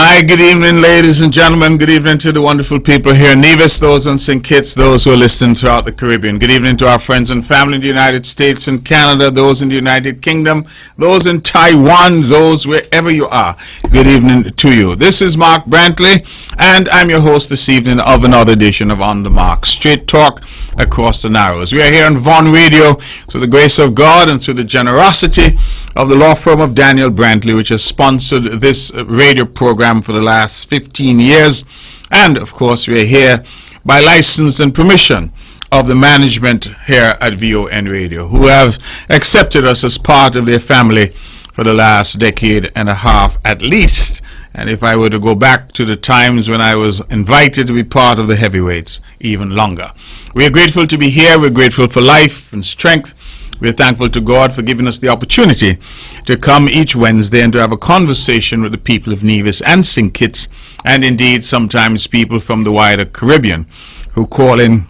Hi, good evening, ladies and gentlemen. Good evening to the wonderful people here in Nevis, those in St. Kitts, those who are listening throughout the Caribbean. Good evening to our friends and family in the United States and Canada, those in the United Kingdom, those in Taiwan, those wherever you are. Good evening to you. This is Mark Brantley, and I'm your host this evening of another edition of On the Mark, straight talk across the Narrows. We are here on Vaughan Radio through the grace of God and through the generosity of the law firm of Daniel Brantley, which has sponsored this radio program for the last 15 years. And of course, we are here by license and permission of the management here at VON Radio, who have accepted us as part of their family for the last decade and a half at least. And if I were to go back to the times when I was invited to be part of the heavyweights, even longer. We are grateful to be here. We're grateful for life and strength. We're thankful to God for giving us the opportunity to come each Wednesday and to have a conversation with the people of Nevis and St. Kitts, and indeed sometimes people from the wider Caribbean who call in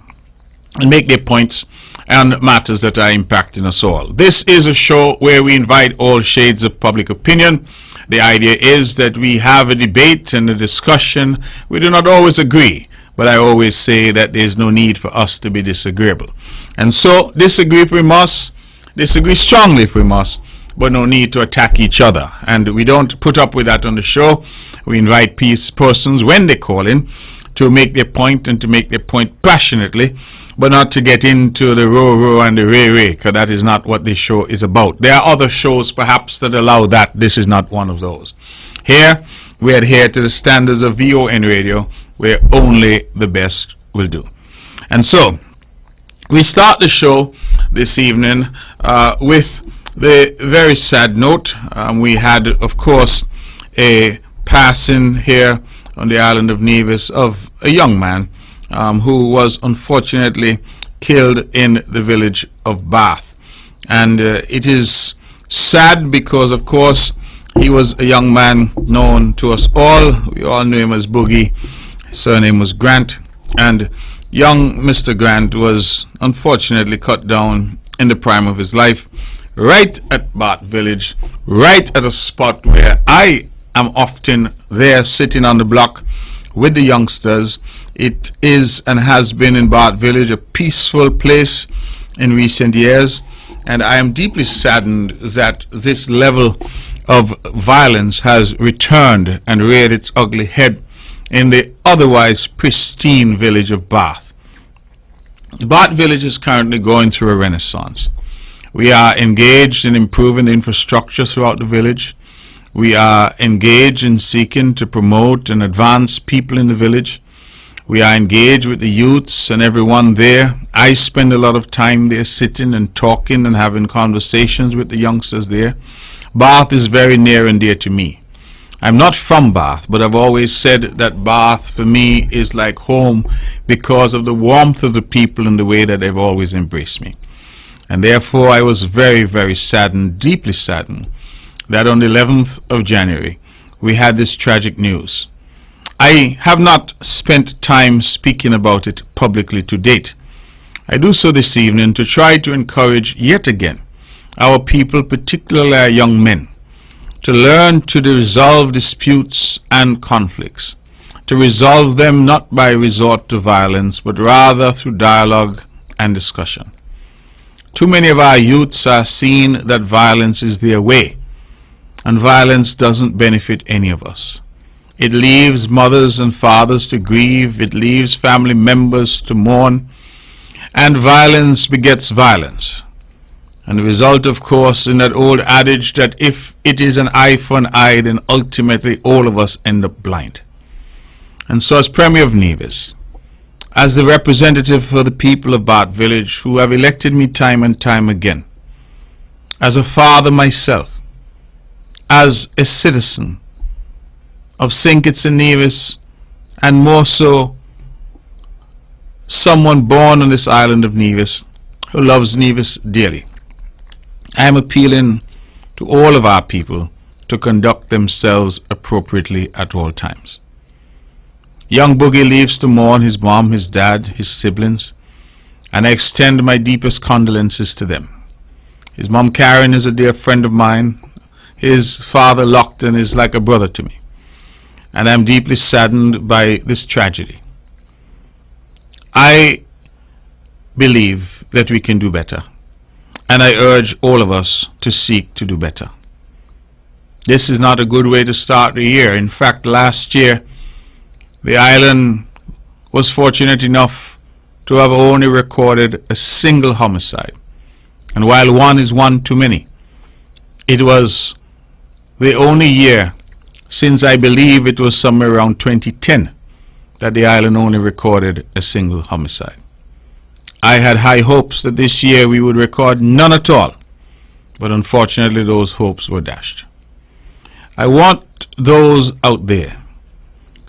and make their points on matters that are impacting us all. This is a show where we invite all shades of public opinion. The idea is that we have a debate and a discussion. We do not always agree, but I always say that there is no need for us to be disagreeable. And so disagree if we must, disagree strongly if we must, but no need to attack each other. And we don't put up with that on the show. We invite persons when they call in to make their point and to make their point passionately, but not to get into the row and the ray, because that is not what this show is about. There are other shows perhaps that allow that. This is not one of those. Here, we adhere to the standards of VON Radio, where only the best will do. And so, we start the show this evening with the very sad note. We had, of course, a passing here on the island of Nevis of a young man who was unfortunately killed in the village of Bath. And it is sad because, of course, he was a young man known to us all. We all knew him as Boogie. His surname was Grant. And young Mr. Grant was unfortunately cut down in the prime of his life, right at Bath Village, right at a spot where I am often there sitting on the block with the youngsters. It is and has been in Bath Village a peaceful place in recent years, and I am deeply saddened that this level of violence has returned and reared its ugly head in the otherwise pristine village of Bath. Bath Village is currently going through a renaissance. We are engaged in improving the infrastructure throughout the village. We are engaged in seeking to promote and advance people in the village. We are engaged with the youths and everyone there. I spend a lot of time there sitting and talking and having conversations with the youngsters there. Bath is very near and dear to me. I'm not from Bath, but I've always said that Bath for me is like home because of the warmth of the people and the way that they've always embraced me. And therefore I was very, very saddened, deeply saddened, that on the 11th of January we had this tragic news. I have not spent time speaking about it publicly to date. I do so this evening to try to encourage yet again our people, particularly our young men, to learn to resolve disputes and conflicts, to resolve them not by resort to violence, but rather through dialogue and discussion. Too many of our youths are seeing that violence is their way, and violence doesn't benefit any of us. It leaves mothers and fathers to grieve, it leaves family members to mourn, and violence begets violence. And the result, of course, in that old adage that if it is an eye for an eye, then ultimately all of us end up blind. And so as Premier of Nevis, as the representative for the people of Bath Village who have elected me time and time again, as a father myself, as a citizen of St. Kitts and Nevis, and more so someone born on this island of Nevis who loves Nevis dearly, I am appealing to all of our people to conduct themselves appropriately at all times. Young Boogie leaves to mourn his mom, his dad, his siblings, and I extend my deepest condolences to them. His mom Karen is a dear friend of mine. His father Lockton is like a brother to me. and I'm deeply saddened by this tragedy. I believe that we can do better, and I urge all of us to seek to do better. This is not a good way to start the year. In fact, last year, the island was fortunate enough to have only recorded a single homicide. And while one is one too many, it was the only year since I believe it was somewhere around 2010 that the island only recorded a single homicide. I had high hopes that this year we would record none at all, but unfortunately those hopes were dashed. I want those out there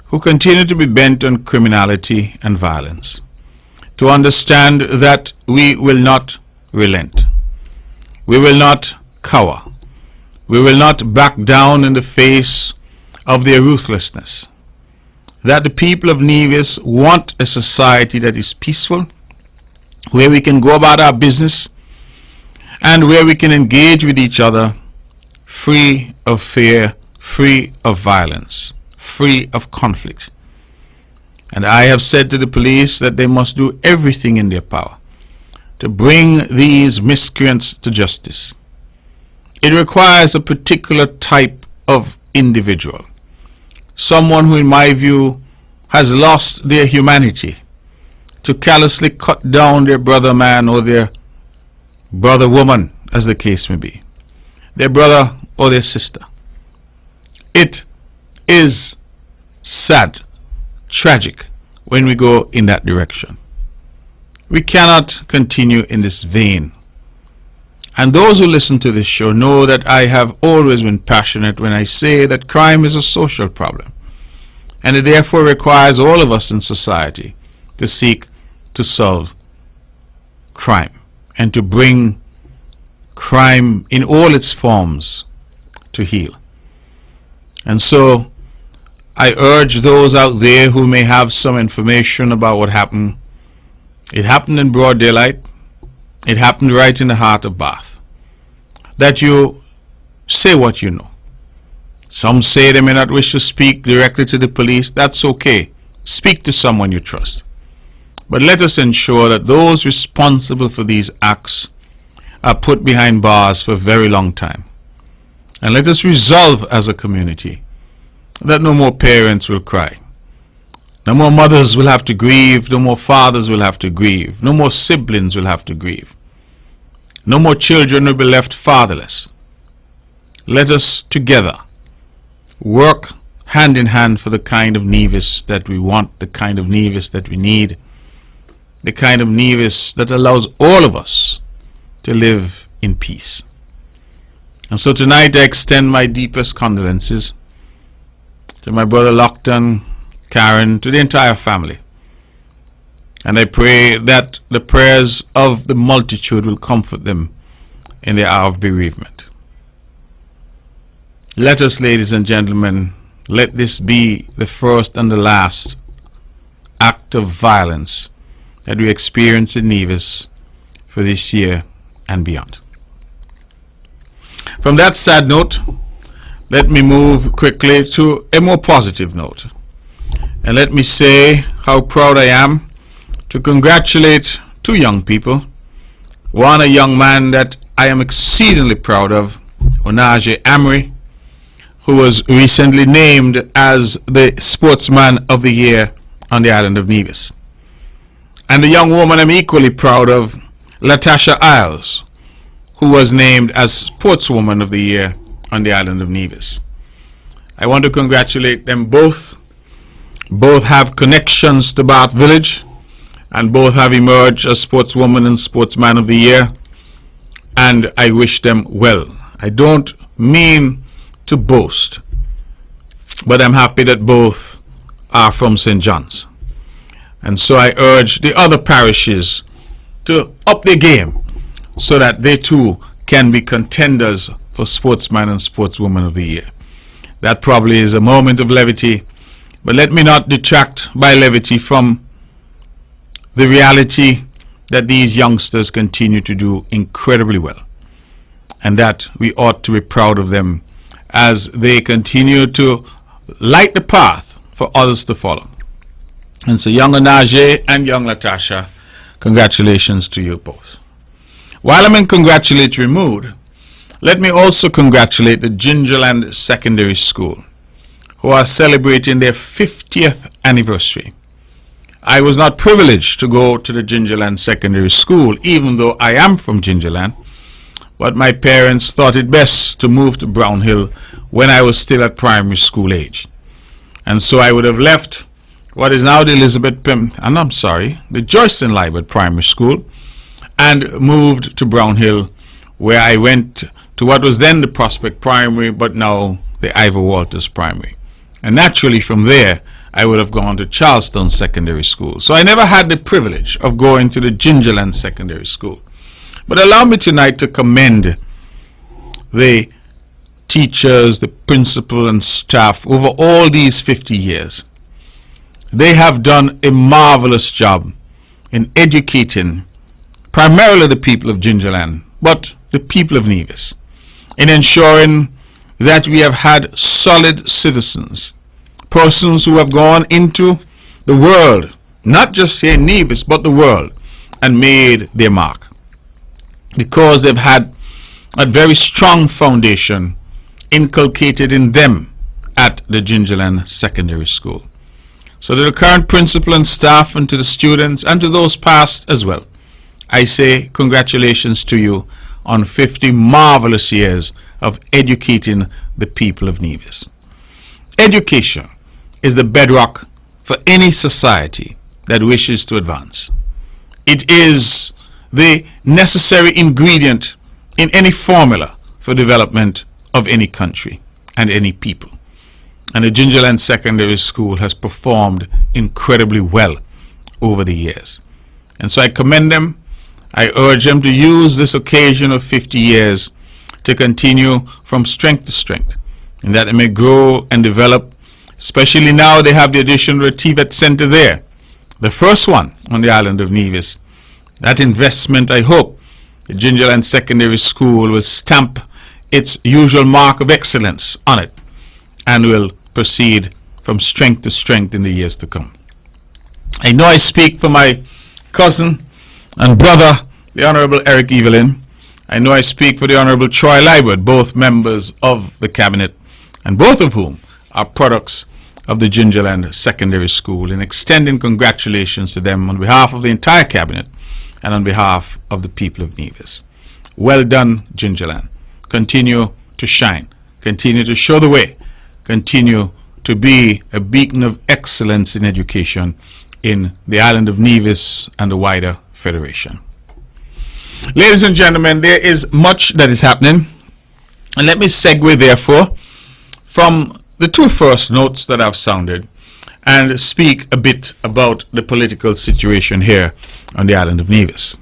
who continue to be bent on criminality and violence to understand that we will not relent. We will not cower. We will not back down in the face of their ruthlessness. That the people of Nevis want a society that is peaceful, where we can go about our business and where we can engage with each other free of fear, free of violence, free of conflict. And I have said to the police that they must do everything in their power to bring these miscreants to justice. It requires a particular type of individual, someone who in my view has lost their humanity, to callously cut down their brother man or their brother woman, as the case may be, their brother or their sister. It is sad, tragic when we go in that direction. We cannot continue in this vein. And those who listen to this show know that I have always been passionate when I say that crime is a social problem, and it therefore requires all of us in society to seek to solve crime and to bring crime in all its forms to heel. And so I urge those out there who may have some information about what happened. It happened in broad daylight. It happened right in the heart of Bath. That you say what you know. Some say they may not wish to speak directly to the police. That's okay. Speak to someone you trust. But let us ensure that those responsible for these acts are put behind bars for a very long time. And let us resolve as a community that no more parents will cry. No more mothers will have to grieve. No more fathers will have to grieve. No more siblings will have to grieve. No more children will be left fatherless. Let us together work hand in hand for the kind of Nevis that we want, the kind of Nevis that we need, the kind of Nevis that allows all of us to live in peace. And so tonight I extend my deepest condolences to my brother Lockton, Karen, to the entire family. And I pray that the prayers of the multitude will comfort them in their hour of bereavement. Let us, ladies and gentlemen, let this be the first and the last act of violence that we experience in Nevis for this year and beyond. From that sad note, let me move quickly to a more positive note. And let me say how proud I am to congratulate two young people. One, a young man that I am exceedingly proud of, Onaje Amory, who was recently named as the Sportsman of the Year on the island of Nevis. And the young woman I'm equally proud of, Latasha Isles, who was named as Sportswoman of the Year on the island of Nevis. I want to congratulate them both. Both have connections to Bath Village, and both have emerged as Sportswoman and Sportsman of the Year, and I wish them well. I don't mean to boast, but I'm happy that both are from St. John's. And so I urge the other parishes to up their game so that they too can be contenders for Sportsman and Sportswoman of the Year. That probably is a moment of levity, but let me not detract by levity from the reality that these youngsters continue to do incredibly well, and that we ought to be proud of them as they continue to light the path for others to follow. And so, young Anaje and young Latasha, congratulations to you both. While I'm in congratulatory mood, let me also congratulate the Gingerland Secondary School, who are celebrating their 50th anniversary. I was not privileged to go to the Gingerland Secondary School, even though I am from Gingerland, but my parents thought it best to move to Brownhill when I was still at primary school age. And so I would have left what is now the the Joycean Liebert Primary School, and moved to Brownhill, where I went to what was then the Prospect Primary, but now the Ivor Walters Primary. And naturally from there, I would have gone to Charlestown Secondary School. So I never had the privilege of going to the Gingerland Secondary School. But allow me tonight to commend the teachers, the principal and staff over all these 50 years. They have done a marvelous job in educating primarily the people of Gingerland, but the people of Nevis, in ensuring that we have had solid citizens, persons who have gone into the world, not just here in Nevis, but the world, and made their mark. Because they've had a very strong foundation inculcated in them at the Gingerland Secondary School. So to the current principal and staff, and to the students, and to those past as well, I say congratulations to you on 50 marvelous years of educating the people of Nevis. Education is the bedrock for any society that wishes to advance. It is the necessary ingredient in any formula for development of any country and any people. And the Gingerland Secondary School has performed incredibly well over the years. And so I commend them. I urge them to use this occasion of 50 years to continue from strength to strength, and that they may grow and develop. Especially now they have the addition of a TVET Center there, the first one on the island of Nevis. That investment, I hope, the Gingerland Secondary School will stamp its usual mark of excellence on it and will proceed from strength to strength in the years to come. I know I speak for my cousin and brother, the Honorable Eric Evelyn. I know I speak for the Honorable Troy Liebert, both members of the Cabinet, and both of whom are products of the Gingerland Secondary School, in extending congratulations to them on behalf of the entire Cabinet and on behalf of the people of Nevis. Well done, Gingerland. Continue to shine. Continue to show the way. Continue to be a beacon of excellence in education in the island of Nevis and the wider Federation. Ladies and gentlemen, there is much that is happening, and let me segue therefore from the two first notes that I've sounded and speak a bit about the political situation here on the island of Nevis.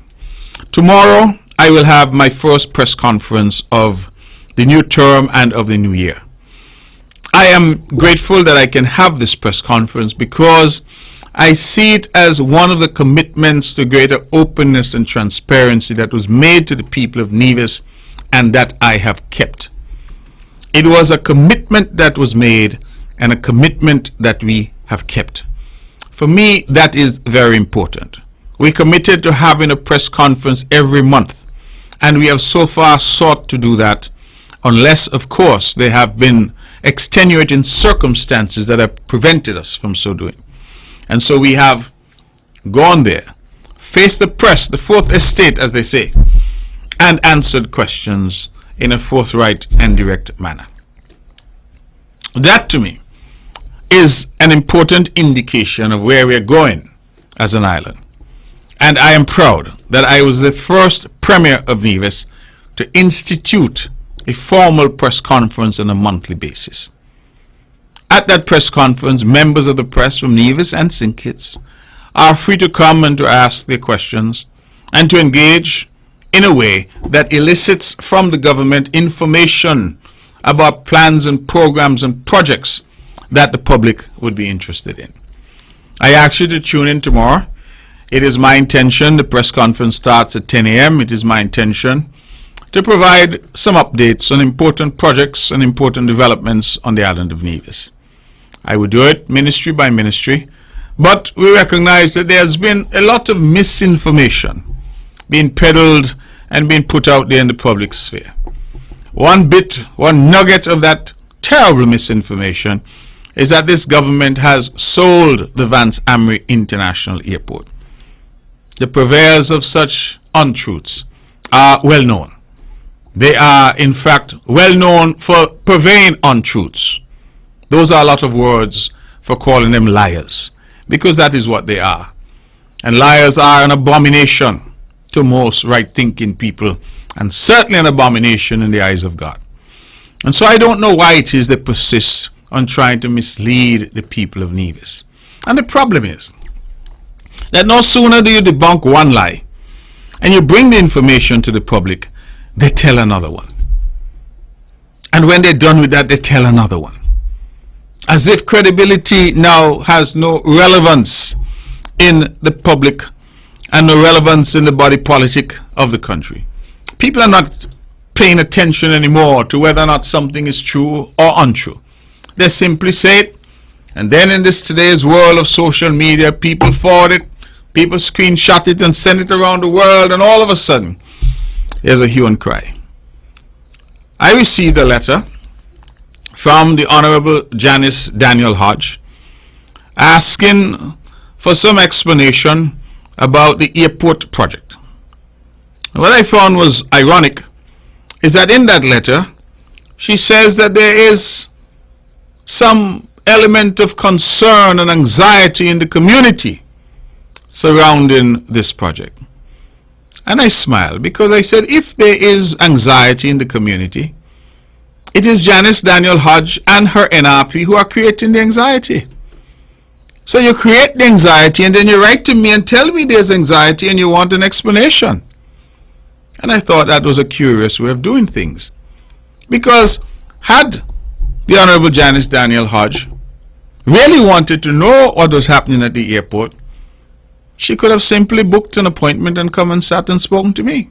Tomorrow I will have my first press conference of the new term and of the new year. I am grateful that I can have this press conference because I see it as one of the commitments to greater openness and transparency that was made to the people of Nevis and that I have kept. It was a commitment that was made and a commitment that we have kept. For me, that is very important. We committed to having a press conference every month, and we have so far sought to do that, unless, of course, there have been extenuating circumstances that have prevented us from so doing. And so we have gone there, faced the press, the fourth estate, as they say, and answered questions in a forthright and direct manner. That, to me, is an important indication of where we are going as an island. And I am proud that I was the first Premier of Nevis to institute a formal press conference on a monthly basis. At that press conference, members of the press from Nevis and St. Kitts are free to come and to ask their questions and to engage in a way that elicits from the government information about plans and programs and projects that the public would be interested in. I ask you to tune in tomorrow. It is my intention, the press conference starts at 10 a.m. It is my intention to provide some updates on important projects and important developments on the island of Nevis. I would do it ministry by ministry. But we recognize that there's been a lot of misinformation being peddled and being put out there in the public sphere. One nugget of that terrible misinformation is that this government has sold the Vance Amri International Airport. The purveyors of such untruths are well known. They are, in fact, well known for purveying untruths. Those are a lot of words for calling them liars, because that is what they are. And liars are an abomination to most right-thinking people, and certainly an abomination in the eyes of God. And so I don't know why it is they persist on trying to mislead the people of Nevis. And the problem is that no sooner do you debunk one lie and you bring the information to the public, they tell another one. And when they're done with that, they tell another one. As if credibility now has no relevance in the public and no relevance in the body politic of the country. People are not paying attention anymore to whether or not something is true or untrue. They simply say it, and then in this today's world of social media, people forward it, people screenshot it and send it around the world, and all of a sudden there's a hue and cry. I received a letter from the Honorable Janice Daniel Hodge asking for some explanation about the airport project. What I found was ironic is that in that letter she says that there is some element of concern and anxiety in the community surrounding this project. And I smiled because I said, if there is anxiety in the community, it is Janice Daniel Hodge and her NRP who are creating the anxiety. So you create the anxiety and then you write to me and tell me there's anxiety and you want an explanation. And I thought that was a curious way of doing things. Because had the Honorable Janice Daniel Hodge really wanted to know what was happening at the airport, she could have simply booked an appointment and come and sat and spoken to me.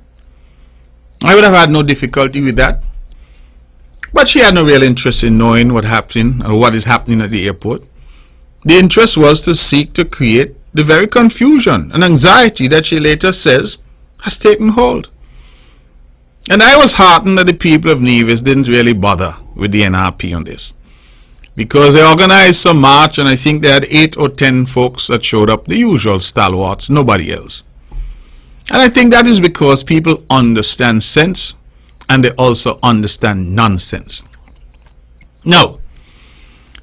I would have had no difficulty with that. But she had no real interest in knowing what happened or what is happening at the airport. The interest was to seek to create the very confusion and anxiety that she later says has taken hold. And I was heartened that the people of Nevis didn't really bother with the NRP on this, because they organized some march and I think they had 8 or 10 folks that showed up, the usual stalwarts, nobody else. And I think that is because people understand sense and they also understand nonsense. Now,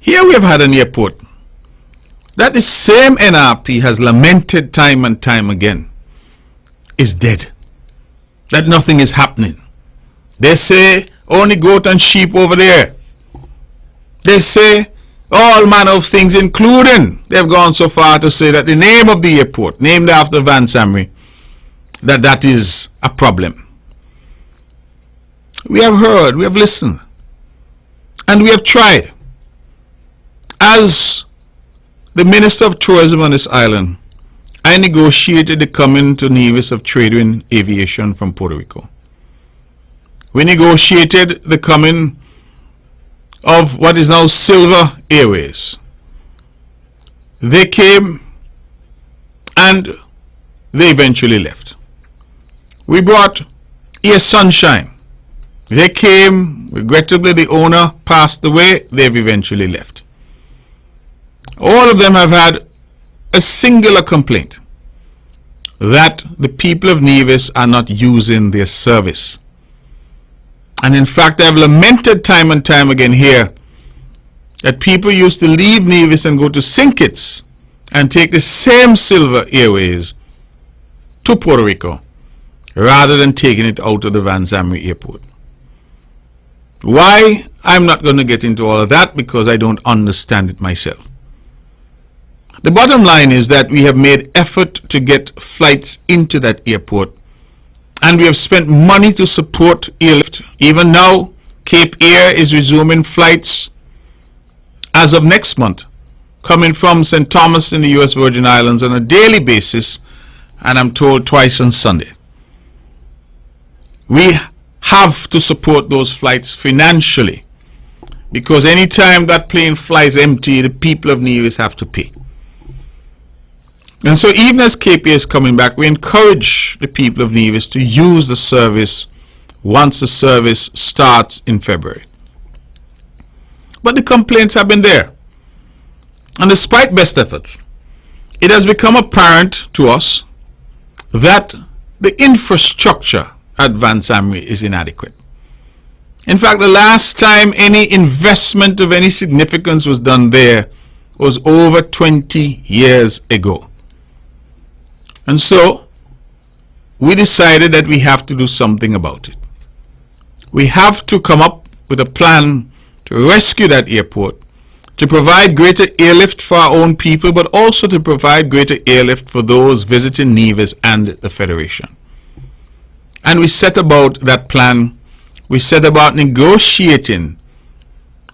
here we have had an airport that the same NRP has lamented time and time again is dead, that nothing is happening. They say only goat and sheep over there. They say all manner of things, including they've gone so far to say that the name of the airport, named after Vance Amri, that is a problem. We have heard, we have listened, and we have tried. As the Minister of Tourism on this island, I negotiated the coming to Nevis of Tradewind Aviation from Puerto Rico. We negotiated the coming of what is now Silver Airways. They came and they eventually left. We brought Air Sunshine. They came, regrettably the owner passed away, they've eventually left. All of them have had a singular complaint, that the people of Nevis are not using their service. And in fact, they have lamented time and time again here that people used to leave Nevis and go to St. Kitts and take the same Silver Airways to Puerto Rico rather than taking it out of the Vance Amri Airport. Why? I'm not going to get into all of that because I don't understand it myself. The bottom line is that we have made effort to get flights into that airport, and we have spent money to support airlift. Even now, Cape Air is resuming flights as of next month, coming from St. Thomas in the U.S. Virgin Islands on a daily basis, and I'm told twice on Sunday. We have to support those flights financially because anytime that plane flies empty, the people of Nevis have to pay. And so even as KPA is coming back, we encourage the people of Nevis to use the service once the service starts in February. But the complaints have been there. And despite best efforts, it has become apparent to us that the infrastructure at Vance Amri is inadequate. In fact, the last time any investment of any significance was done there was over 20 years ago. And so we decided that we have to do something about it. We have to come up with a plan to rescue that airport, to provide greater airlift for our own people, but also to provide greater airlift for those visiting Nevis and the Federation. And we set about that plan. We set about negotiating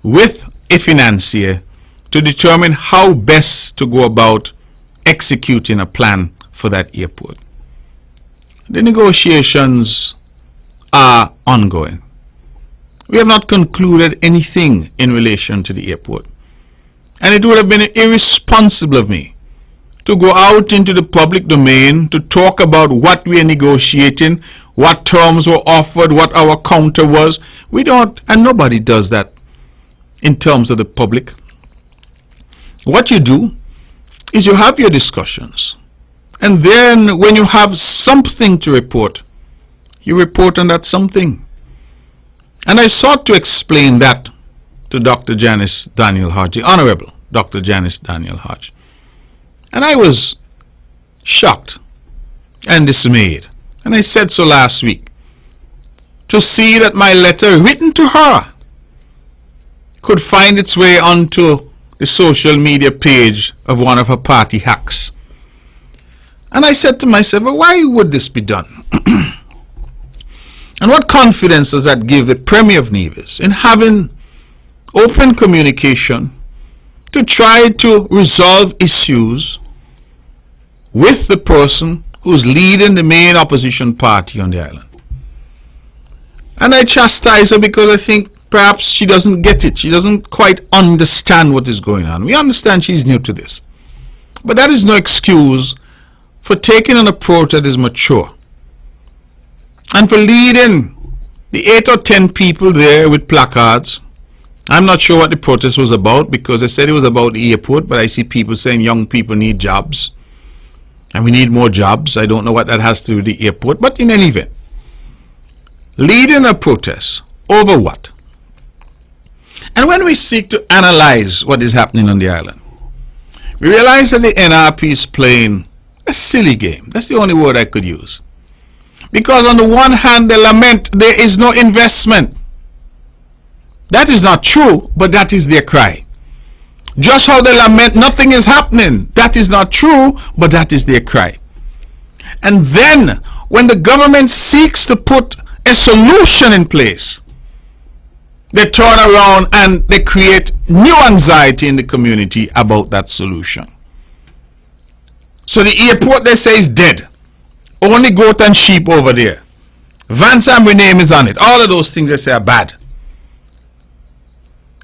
with a financier to determine how best to go about executing a plan for that airport. The negotiations are ongoing. We have not concluded anything in relation to the airport. And it would have been irresponsible of me to go out into the public domain to talk about what we are negotiating, what terms were offered, what our counter was. We don't, and nobody does that in terms of the public. What you do is you have your discussions. And then when you have something to report, you report on that something. And I sought to explain that to Dr. Janice Daniel Hodge, the Honorable Dr. Janice Daniel Hodge. And I was shocked and dismayed. And I said so last week, to see that my letter written to her could find its way onto the social media page of one of her party hacks. And I said to myself, well, why would this be done? And what confidence does that give the Premier of Nevis in having open communication to try to resolve issues with the person who's leading the main opposition party on the island? And I chastise her because I think perhaps she doesn't get it. She doesn't quite understand what is going on. We understand she's new to this. But that is no excuse for taking an approach that is mature. And for leading the 8 or 10 people there with placards. I'm not sure what the protest was about, because they said it was about the airport, but I see people saying young people need jobs. And we need more jobs. I don't know what that has to do with the airport, but in any event, leading a protest over what? And when we seek to analyze what is happening on the island, we realize that the NRP is playing a silly game. That's the only word I could use. Because on the one hand, they lament there is no investment. That is not true, but that is their cry. Just how they lament nothing is happening. That is not true, but that is their cry. And then, when the government seeks to put a solution in place, they turn around and they create new anxiety in the community about that solution. So the airport, they say, is dead. Only goat and sheep over there. Vance Amri name is on it. All of those things they say are bad.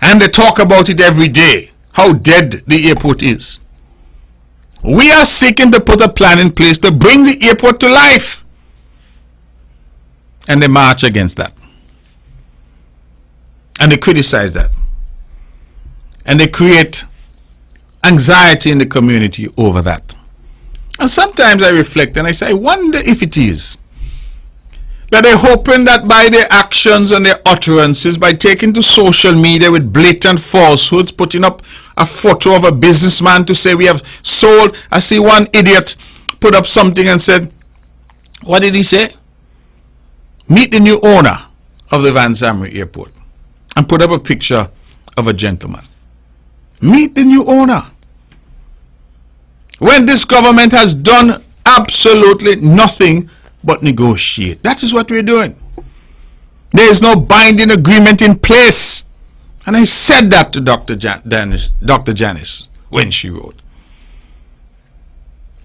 And they talk about it every day, how dead the airport is. We are seeking to put a plan in place to bring the airport to life. And they march against that. And they criticize that. And they create anxiety in the community over that. And sometimes I reflect and I say, I wonder if it is that they're hoping that by their actions and their utterances, by taking to social media with blatant falsehoods, putting up a photo of a businessman to say we have sold. I see one idiot put up something and said, what did he say? Meet the new owner of the Vance Amri Airport. And put up a picture of a gentleman. Meet the new owner. When this government has done absolutely nothing but negotiate. That is what we're doing. There is no binding agreement in place. And I said that to Dr. Janice when she wrote.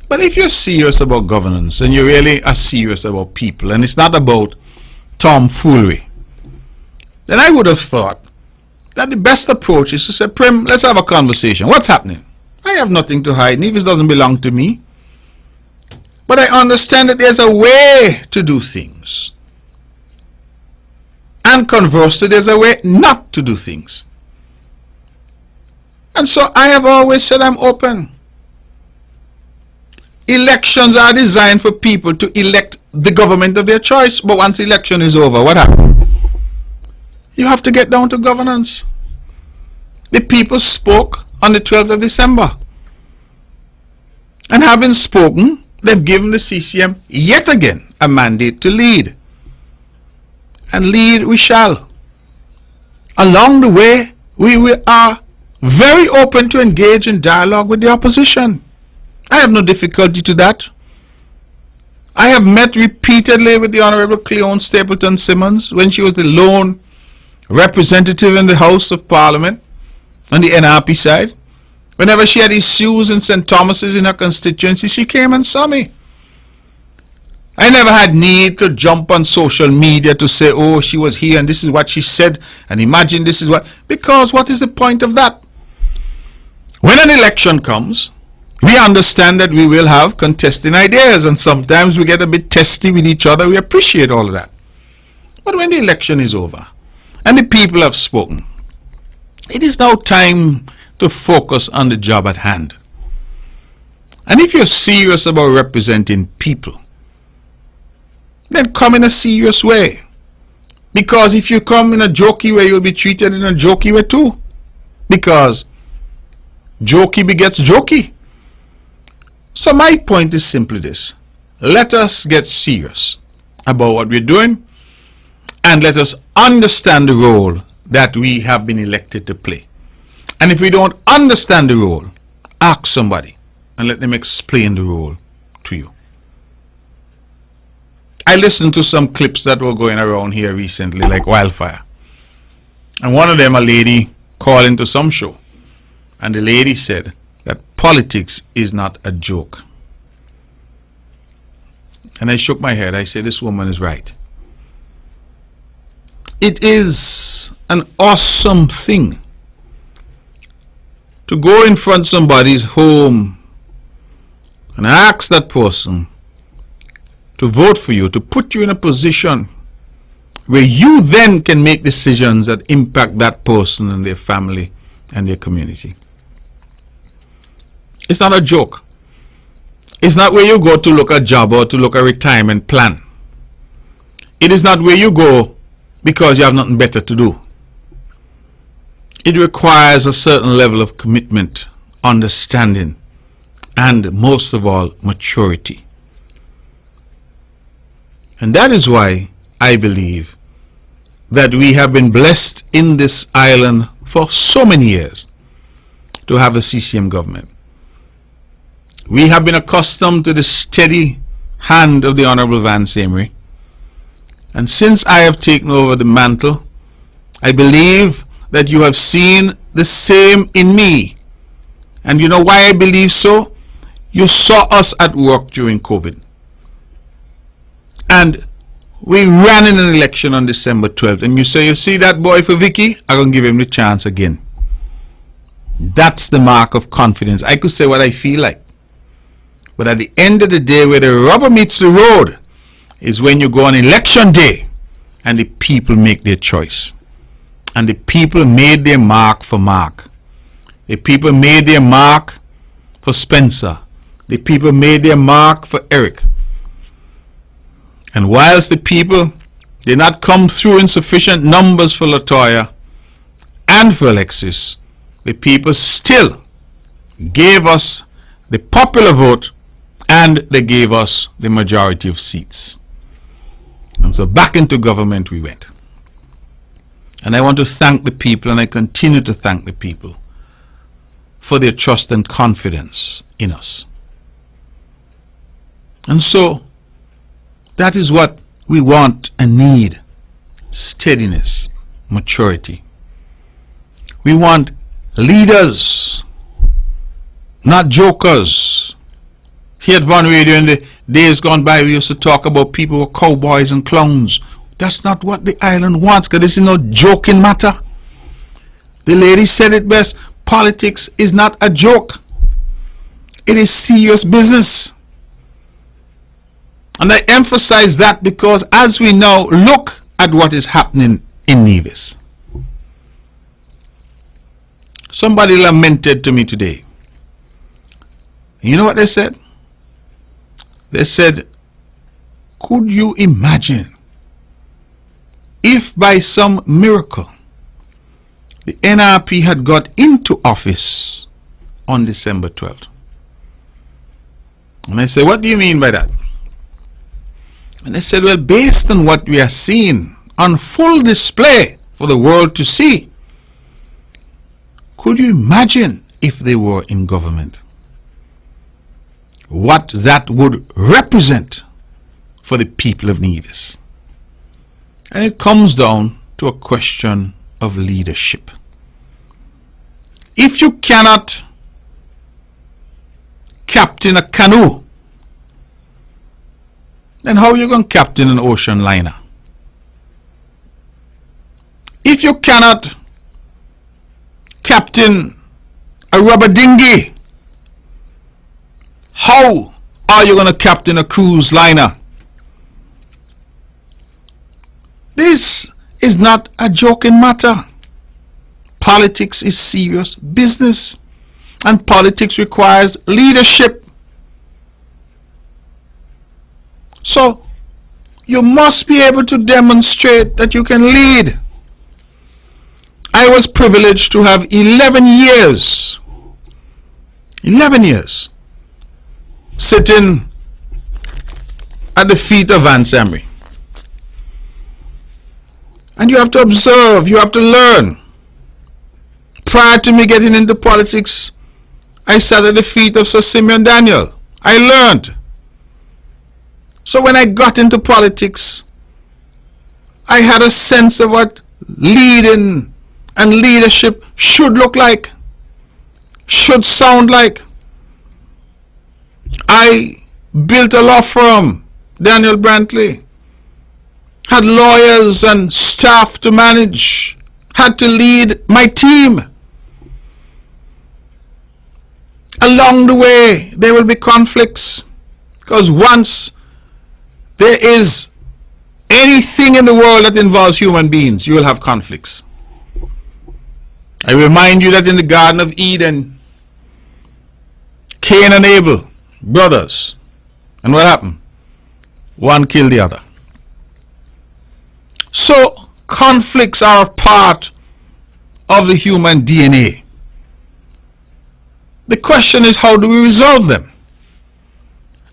But if you're serious about governance and you really are serious about people and it's not about tomfoolery, then I would have thought that the best approach is to say, Prim, let's have a conversation. What's happening? I have nothing to hide. Nevis doesn't belong to me. But I understand that there's a way to do things. And conversely, there's a way not to do things. And so I have always said I'm open. Elections are designed for people to elect the government of their choice. But once the election is over, what happens? You have to get down to governance. The people spoke on the 12th of December. And having spoken, they've given the CCM yet again a mandate to lead. And lead we shall. Along the way, we are very open to engage in dialogue with the opposition. I have no difficulty to that. I have met repeatedly with the Honorable Cleone Stapleton Simmons when she was the lone representative in the House of Parliament on the NRP side. Whenever she had issues in St. Thomas's in her constituency, she came and saw me. I never had need to jump on social media to say, oh, she was here and this is what she said, and imagine this is what, because what is the point of that? When an election comes, we understand that we will have contesting ideas, and sometimes we get a bit testy with each other. We appreciate all of that. But when the election is over and the people have spoken, it is now time to focus on the job at hand. And if you're serious about representing people, then come in a serious way. Because if you come in a jokey way, you'll be treated in a jokey way too. Because jokey begets jokey. So my point is simply this. Let us get serious about what we're doing, and let us understand the role that we have been elected to play. And if we don't understand the role, ask somebody and let them explain the role to you. I listened to some clips that were going around here recently like wildfire. And one of them, a lady called into some show. And the lady said that politics is not a joke. And I shook my head. I said, this woman is right. It is an awesome thing to go in front of somebody's home and ask that person to vote for you, to put you in a position where you then can make decisions that impact that person and their family and their community. It's not a joke. It's not where you go to look at a job or to look at a retirement plan. It is not where you go because you have nothing better to do. It requires a certain level of commitment, understanding, and most of all, maturity. And that is why I believe that we have been blessed in this island for so many years to have a CCM government. We have been accustomed to the steady hand of the Honorable Vance Amory. And since I have taken over the mantle, I believe that you have seen the same in me. And you know why I believe so? You saw us at work during COVID. And we ran in an election on December 12th. And you say, you see that boy for Vicky? I'm going to give him the chance again. That's the mark of confidence. I could say what I feel like. But at the end of the day, where the rubber meets the road is when you go on election day and the people make their choice. And the people made their mark for Mark. The people made their mark for Spencer. The people made their mark for Eric. And whilst the people did not come through in sufficient numbers for Latoya and for Alexis, the people still gave us the popular vote and they gave us the majority of seats. And so back into government we went. And I want to thank the people, and I continue to thank the people for their trust and confidence in us. And so that is what we want and need. Steadiness, maturity. We want leaders, not jokers. Here at Von Radio in the days gone by, we used to talk about people who were cowboys and clowns. That's not what the island wants, because this is no joking matter. The lady said it best. Politics is not a joke. It is serious business. And I emphasize that because as we now look at what is happening in Nevis. Somebody lamented to me today. You know what they said? They said, could you imagine if by some miracle the NRP had got into office on December 12th? And I said, what do you mean by that? And they said, well, based on what we are seeing on full display for the world to see, could you imagine if they were in government? What that would represent for the people of Nevis. And it comes down to a question of leadership. If you cannot captain a canoe, then how are you going to captain an ocean liner? If you cannot captain a rubber dinghy, how are you going to captain a cruise liner? This is not a joking matter. Politics is serious business, and politics requires leadership. So you must be able to demonstrate that you can lead. I was privileged to have 11 years sitting at the feet of Vance Emery. And you have to observe, you have to learn. Prior to me getting into politics, I sat at the feet of Sir Simeon Daniel. I learned. So when I got into politics, I had a sense of what leading and leadership should look like, should sound like. I built a law firm, Daniel Brantley, had lawyers and staff to manage, had to lead my team. Along the way, there will be conflicts, because once there is anything in the world that involves human beings, you will have conflicts. I remind you that in the Garden of Eden, Cain and Abel, brothers, and what happened? One killed the other. So conflicts are a part of the human DNA. The question is, how do we resolve them?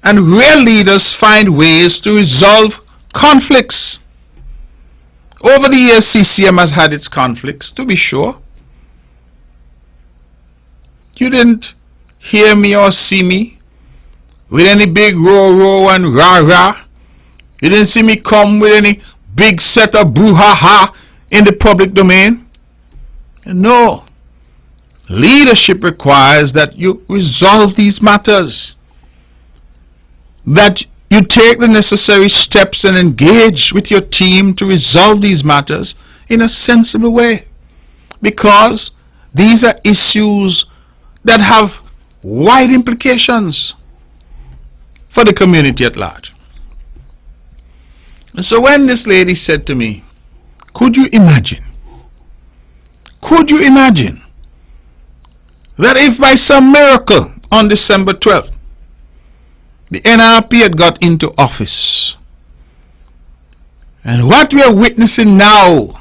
And real leaders find ways to resolve conflicts. Over the years, CCM has had its conflicts, to be sure. You didn't hear me or see me with any big row and rah-rah. You didn't see me come with any big set of brouhaha in the public domain. No. Leadership requires that you resolve these matters, that you take the necessary steps and engage with your team to resolve these matters in a sensible way, because these are issues that have wide implications for the community at large. And so when this lady said to me, could you imagine that if by some miracle on December 12th, the NRP had got into office, and what we are witnessing now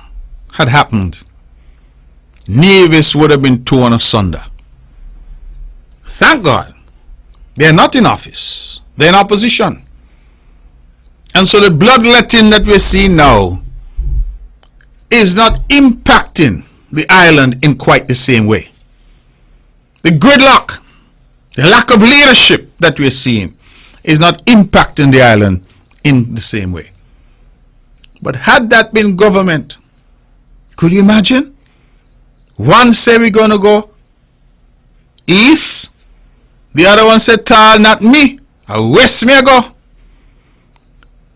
had happened, Nevis would have been torn asunder. Thank God, they are not in office, they are in opposition. And so the bloodletting that we're seeing now is not impacting the island in quite the same way. The gridlock, the lack of leadership that we're seeing is not impacting the island in the same way. But had that been government, could you imagine? One said we're going to go east, the other one said, "Tal, not me, west me I go."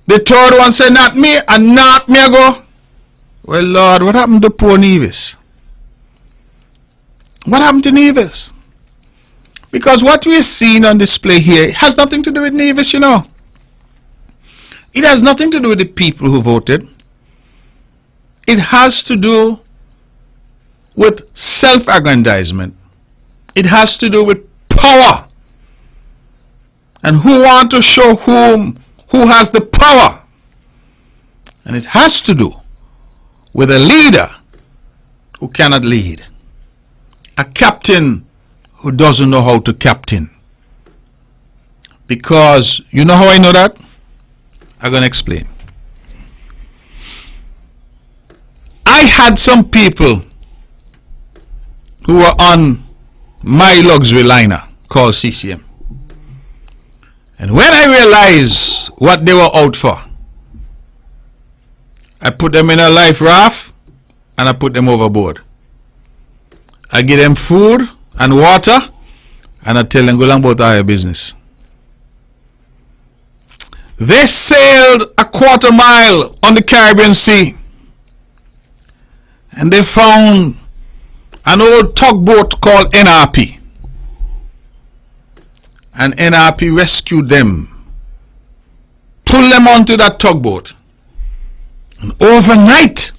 The third one said, "Not me, and north me I go." Well, Lord, what happened to poor Nevis? What happened to Nevis? Because what we're seeing on display here has nothing to do with Nevis, you know. It has nothing to do with the people who voted. It has to do with self-aggrandizement. It has to do with power. And who want to show who has the power. And it has to do with a leader who cannot lead. A captain who doesn't know how to captain. Because, you know how I know that? I'm going to explain. I had some people who were on my luxury liner called CCM. And when I realized what they were out for, I put them in a life raft and I put them overboard. I give them food and water and I tell them, go about our business. They sailed a quarter mile on the Caribbean Sea and they found an old tugboat called NRP. And NRP rescued them, pulled them onto that tugboat. And overnight,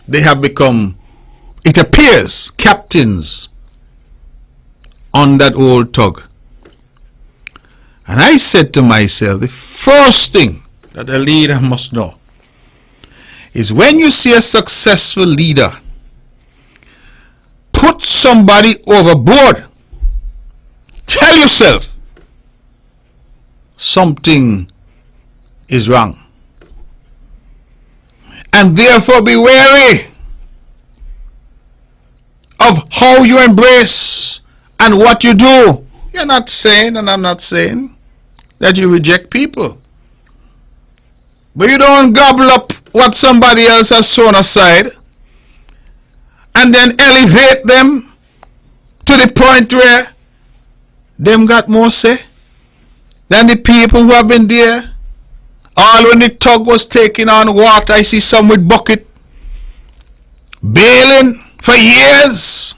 they have become, it appears, captains on that old tug. And I said to myself, the first thing that a leader must know is when you see a successful leader put somebody overboard, tell yourself something is wrong. And therefore be wary of how you embrace and what you do. You're not saying, and I'm not saying, that you reject people. But you don't gobble up what somebody else has thrown aside and then elevate them to the point where them got more say than the people who have been there. All when the tug was taking on water, I see some with bucket bailing for years,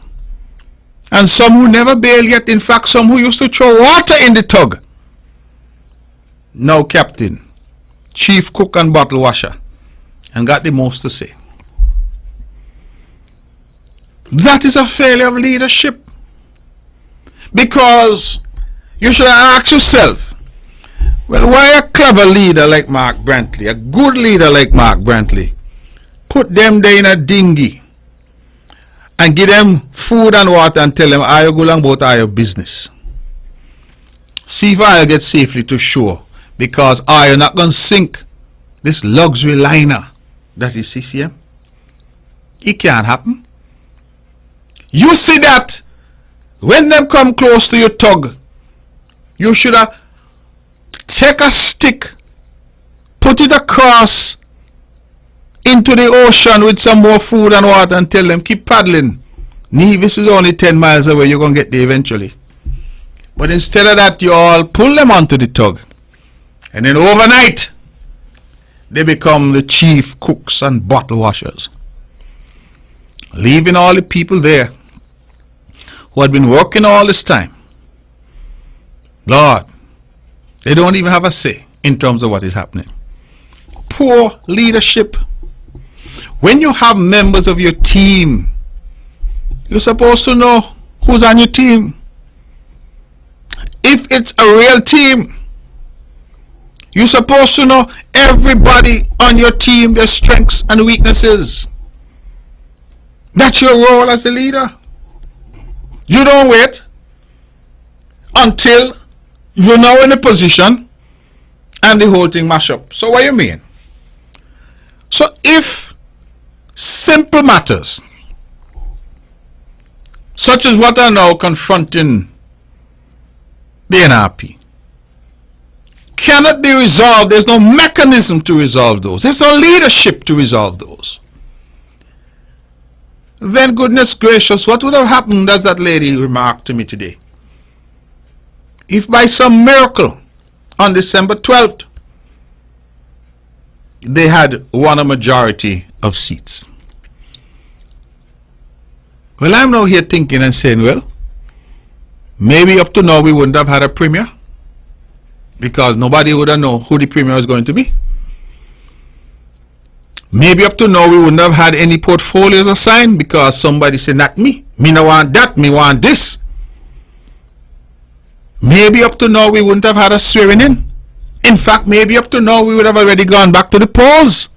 and some who never bailed yet. In fact, some who used to throw water in the tug. Now captain, chief cook and bottle washer, and got the most to say. That is a failure of leadership. Because you should ask yourself, well, why a clever leader like Mark Brantley, a good leader like Mark Brantley, put them there in a dinghy and give them food and water and tell them, I go along about our business. See if I'll get safely to shore, because you're not going to sink this luxury liner that is CCM. It can't happen. You see that when them come close to your tug, you should have take a stick, put it across into the ocean with some more food and water and tell them, keep paddling. Nevis is only 10 miles away, you're going to get there eventually. But instead of that, you all pull them onto the tug. And then overnight, they become the chief cooks and bottle washers. Leaving all the people there who had been working all this time. Lord, they don't even have a say in terms of what is happening. Poor leadership. When you have members of your team, you're supposed to know who's on your team. If it's a real team, you're supposed to know everybody on your team, their strengths and weaknesses. That's your role as the leader. You don't wait until you're now in a position and the whole thing mash up. So what do you mean? So if simple matters, such as what are now confronting the NRP, cannot be resolved, there's no mechanism to resolve those, there's no leadership to resolve those, then goodness gracious, what would have happened, as that lady remarked to me today, if by some miracle on December 12th they had won a majority of seats? Well, I'm now here thinking and saying, well, maybe up to now we wouldn't have had a premier because nobody would have known who the premier was going to be. Maybe up to now we wouldn't have had any portfolios assigned because somebody said, not me. Me no want that, me want this. Maybe up to now we wouldn't have had a swearing in. In fact, maybe up to now we would have already gone back to the polls.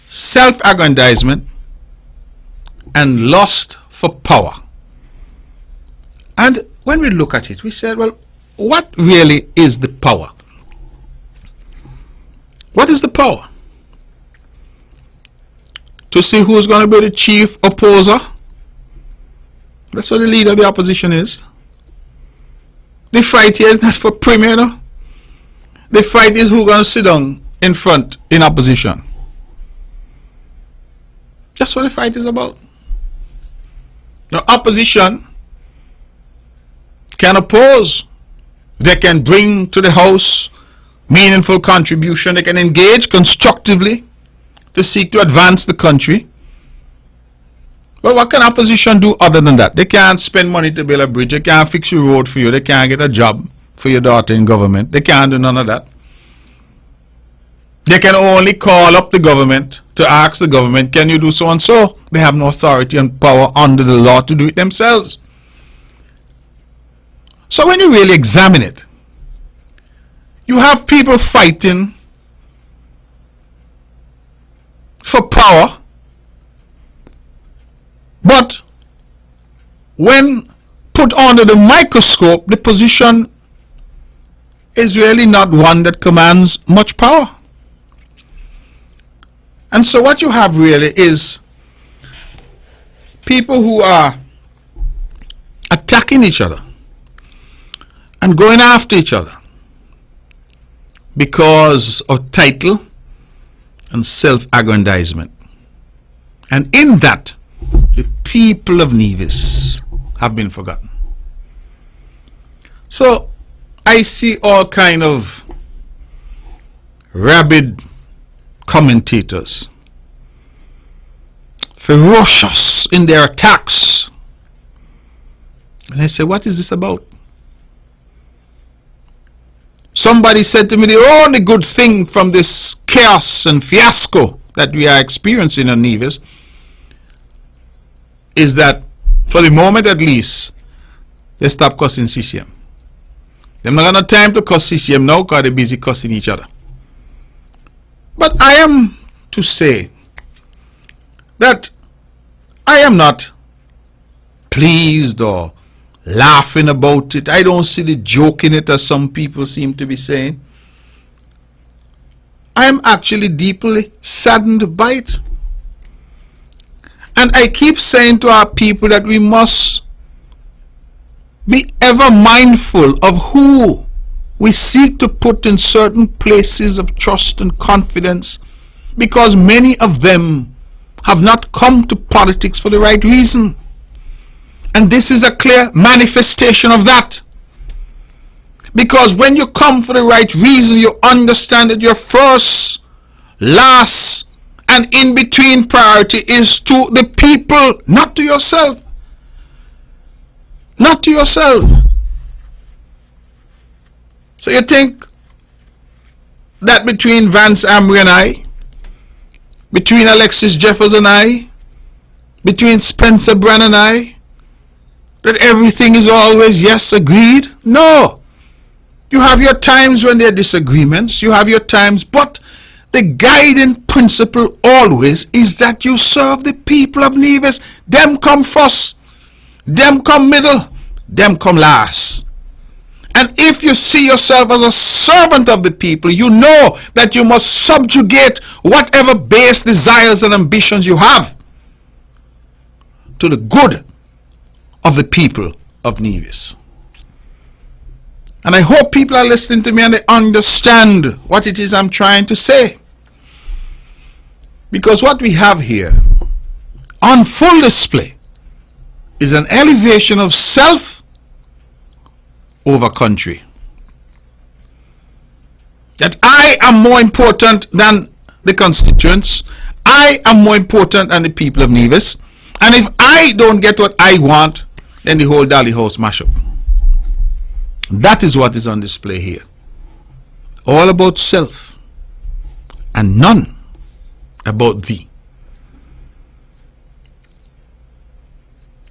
Self-aggrandizement and lust for power. And when we look at it, we said, well, what really is the power? What is the power? To see who's going to be the chief opposer? That's what the leader of the opposition is. The fight here is not for premier, no? The fight is who's going to sit down in front in opposition. That's what the fight is about. The opposition can oppose. They can bring to the House meaningful contribution. They can engage constructively to seek to advance the country. Well, what can opposition do other than that? They can't spend money to build a bridge. They can't fix your road for you. They can't get a job for your daughter in government. They can't do none of that. They can only call up the government to ask the government, can you do so and so? They have no authority and power under the law to do it themselves. So when you really examine it, you have people fighting for power, but when put under the microscope, the position is really not one that commands much power. And so what you have really is people who are attacking each other and going after each other because of title and self-aggrandizement. And in that, the people of Nevis have been forgotten. So I see all kind of rabid commentators, ferocious in their attacks. And I say, what is this about? Somebody said to me, the only good thing from this chaos and fiasco that we are experiencing in Nevis is that, for the moment at least, they stop cussing CCM. They're not going to have time to cuss CCM now because they're busy cussing each other. But I am to say that I am not pleased or laughing about it. I don't see the joke in it as some people seem to be saying. I am actually deeply saddened by it. And I keep saying to our people that we must be ever mindful of who we seek to put in certain places of trust and confidence, because many of them have not come to politics for the right reason. And this is a clear manifestation of that. Because when you come for the right reason, you understand that your first, last, and in between priority is to the people, not to yourself. Not to yourself. So you think that between Vance Ambry and I, between Alexis Jeffers and I, between Spencer Brand and I, that everything is always yes, agreed? No. You have your times when there are disagreements. You have your times, but the guiding principle always is that you serve the people of Nevis. Them come first. Them come middle. Them come last. And if you see yourself as a servant of the people, you know that you must subjugate whatever base desires and ambitions you have to the good of the people of Nevis. And I hope people are listening to me and they understand what it is I'm trying to say. Because what we have here on full display is an elevation of self over country. That I am more important than the constituents. I am more important than the people of Nevis. And if I don't get what I want, then the whole Dolly house mash up. That is what is on display here. All about self and none about thee.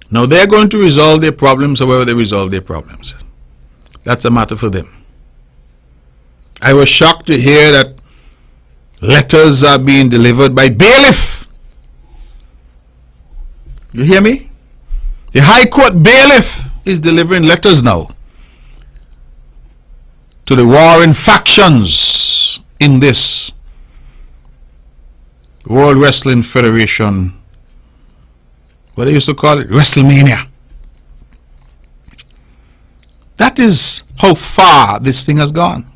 Now they're going to resolve their problems however they resolve their problems. That's a matter for them. I was shocked to hear that letters are being delivered by bailiff. You hear me? The High Court bailiff is delivering letters now to the warring factions in this World Wrestling Federation, what they used to call it, WrestleMania. That is how far this thing has gone.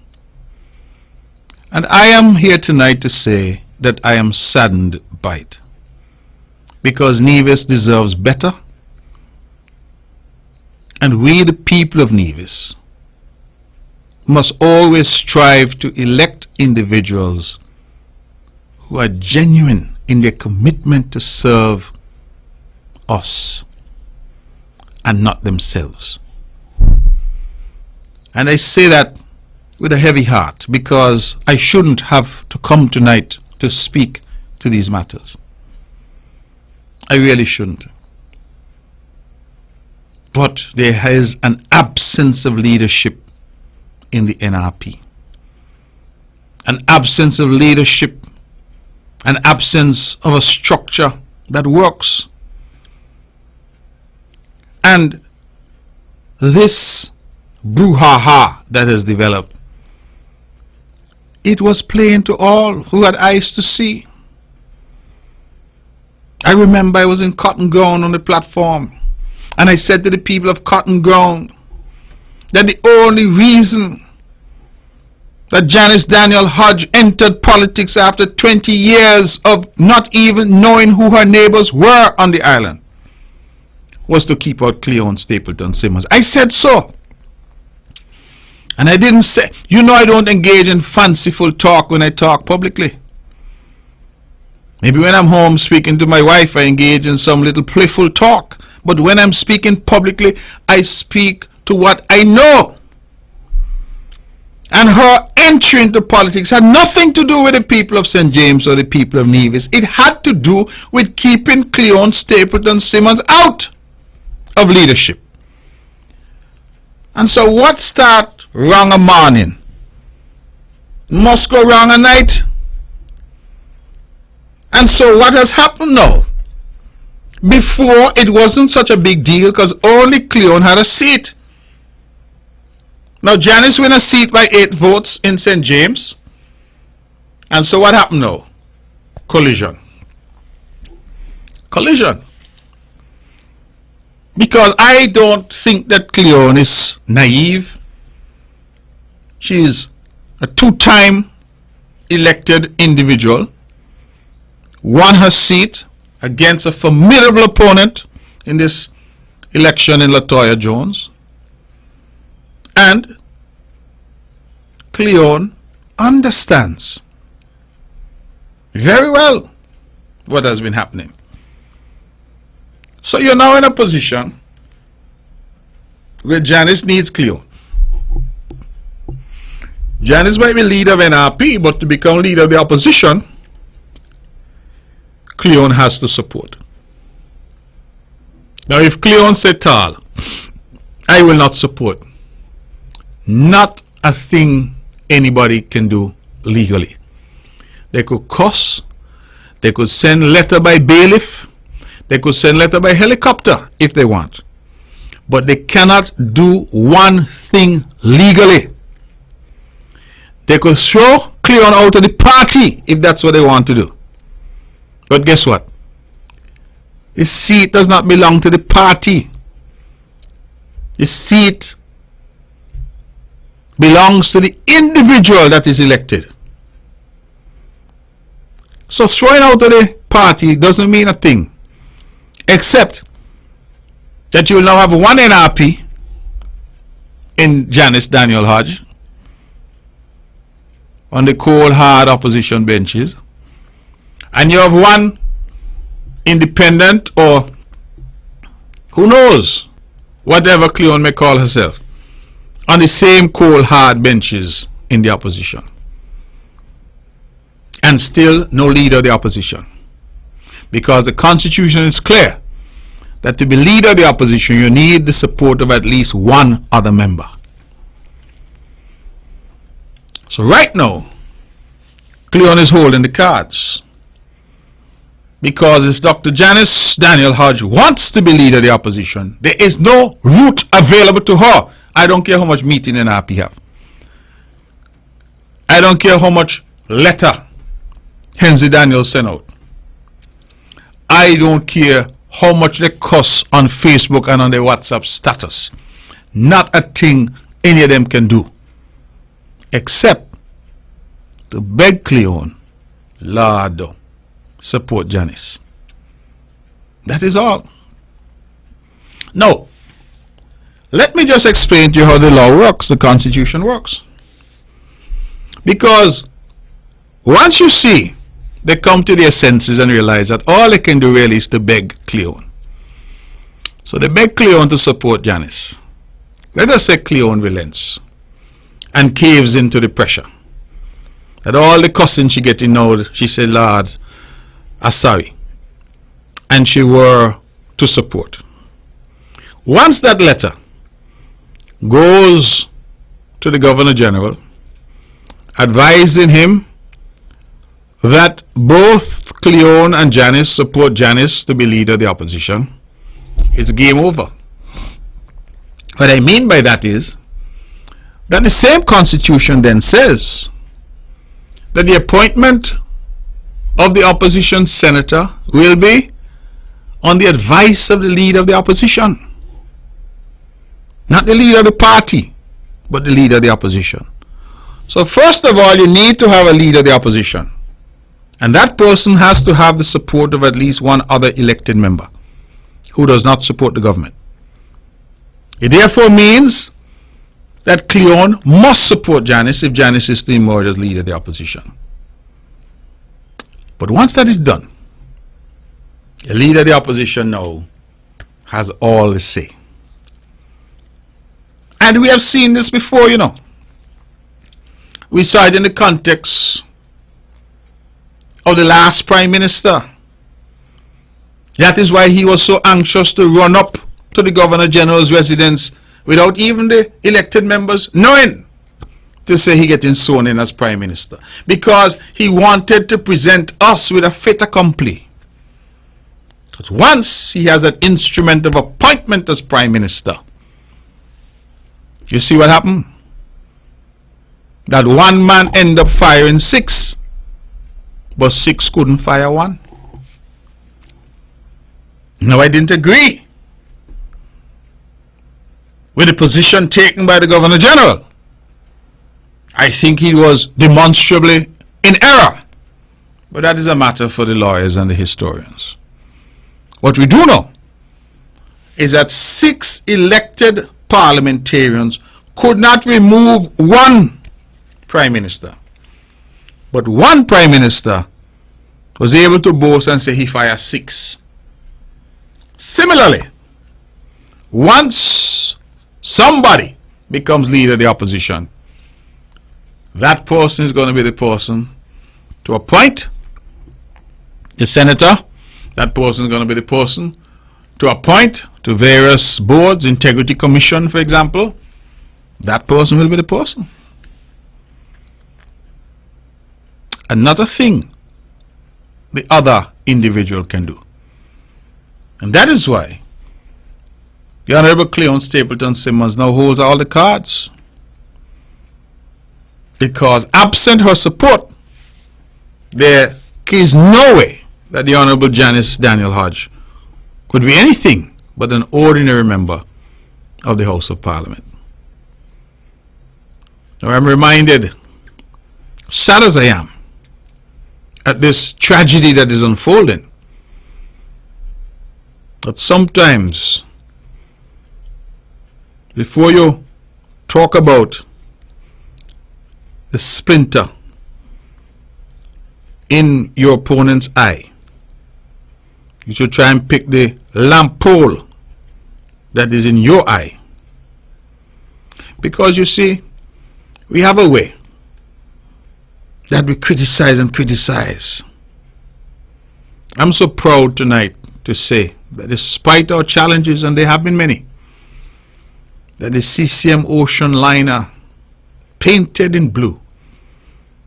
And I am here tonight to say that I am saddened by it, because Nevis deserves better, and we the people of Nevis must always strive to elect individuals who are genuine in their commitment to serve us and not themselves. And I say that with a heavy heart, because I shouldn't have to come tonight to speak to these matters. I really shouldn't. But there is an absence of leadership in the NRP. An absence of leadership, an absence of a structure that works. And this brouhaha that has developed, it was plain to all who had eyes to see. I remember I was in Cotton Ground on the platform, and I said to the people of Cotton Ground that the only reason that Janice Daniel Hodge entered politics after 20 years of not even knowing who her neighbors were on the island was to keep out Cleon Stapleton Simmons. I said so. And I didn't say, you know, I don't engage in fanciful talk when I talk publicly. Maybe when I'm home speaking to my wife, I engage in some little playful talk. But when I'm speaking publicly, I speak to what I know. And her entry into politics had nothing to do with the people of St. James or the people of Nevis. It had to do with keeping Cleon Stapleton Simmons out of leadership. And so what start wrong a morning must go wrong a night. And so what has happened now? Before, it wasn't such a big deal because only Cleon had a seat. Now Janice won a seat by 8 votes in St. James. And so what happened now? Collision. Collision. Because I don't think that Cleon is naive. She is a 2-time elected individual, won her seat against a formidable opponent in this election in Latoya Jones. And Cleon understands very well what has been happening. So you're now in a position where Janice needs Cleon. Janice might be leader of NRP, but to become leader of the opposition, Cleon has to support. Now if Cleon said tall, I will not support. Not a thing anybody can do legally. They could cuss, they could send letter by bailiff, they could send letter by helicopter if they want. But they cannot do one thing legally. They could throw Cleon out of the party if that's what they want to do. But guess what? The seat does not belong to the party. The seat belongs to the individual that is elected. So throwing out of the party doesn't mean a thing, except that you will now have one NRP in Janice Daniel Hodge on the cold hard opposition benches, and you have one independent or who knows, whatever Cleone may call herself, on the same cold hard benches in the opposition. And still no leader of the opposition. Because the Constitution is clear that to be leader of the opposition, you need the support of at least one other member. So right now, Cleone is holding the cards. Because if Dr. Janice Daniel Hodge wants to be leader of the opposition, there is no route available to her. I don't care how much meeting in RP have. I don't care how much letter Henry Daniels sent out. I don't care how much they cuss on Facebook and on their WhatsApp status. Not a thing any of them can do. Except to beg Cleone, Lord, support Janice. That is all. Now, let me just explain to you how the law works, the Constitution works. Because once you see they come to their senses and realize that all they can do really is to beg Cleone. So they beg Cleone to support Janice. Let us say Cleone relents and caves into the pressure. That all the cussing she getting now, she said, Lord, I'm sorry. And she were to support. Once that letter goes to the Governor General, advising him that both Cleone and Janice support Janice to be leader of the opposition, it's game over. What I mean by that is that the same Constitution then says that the appointment of the opposition senator will be on the advice of the leader of the opposition. Not the leader of the party, but the leader of the opposition. So first of all, you need to have a leader of the opposition. And that person has to have the support of at least one other elected member who does not support the government. It therefore means that Cleone must support Janice if Janice is to emerge as leader of the opposition. But once that is done, the leader of the opposition now has all the say. And we have seen this before, you know. We saw it in the context of the last Prime Minister. That is why he was so anxious to run up to the Governor General's residence without even the elected members knowing, to say he getting sworn in as Prime Minister. Because he wanted to present us with a fait accompli. Because once he has an instrument of appointment as Prime Minister, you see what happened? That one man ended up firing 6, but 6 couldn't fire 1. Now, I didn't agree with the position taken by the Governor General. I think he was demonstrably in error. But that is a matter for the lawyers and the historians. What we do know is that 6 elected parliamentarians could not remove 1 Prime Minister. But 1 Prime Minister was able to boast and say he fired 6. Similarly, once somebody becomes leader of the opposition, that person is going to be the person to appoint the senator. That person is going to be the person to appoint to various boards, Integrity Commission, for example. That person will be the person. Another thing the other individual can do. And that is why the Honorable Cleone Stapleton Simmons now holds all the cards. Because absent her support, there is no way that the Honorable Janice Daniel Hodge could be anything but an ordinary member of the House of Parliament. Now I'm reminded, sad as I am, at this tragedy that is unfolding, that sometimes before you talk about the splinter in your opponent's eye, you should try and pick the lamp pole that is in your eye. Because you see, we have a way that we criticize and criticize. I'm so proud tonight to say that despite our challenges, and there have been many, that the CCM Ocean Liner, painted in blue,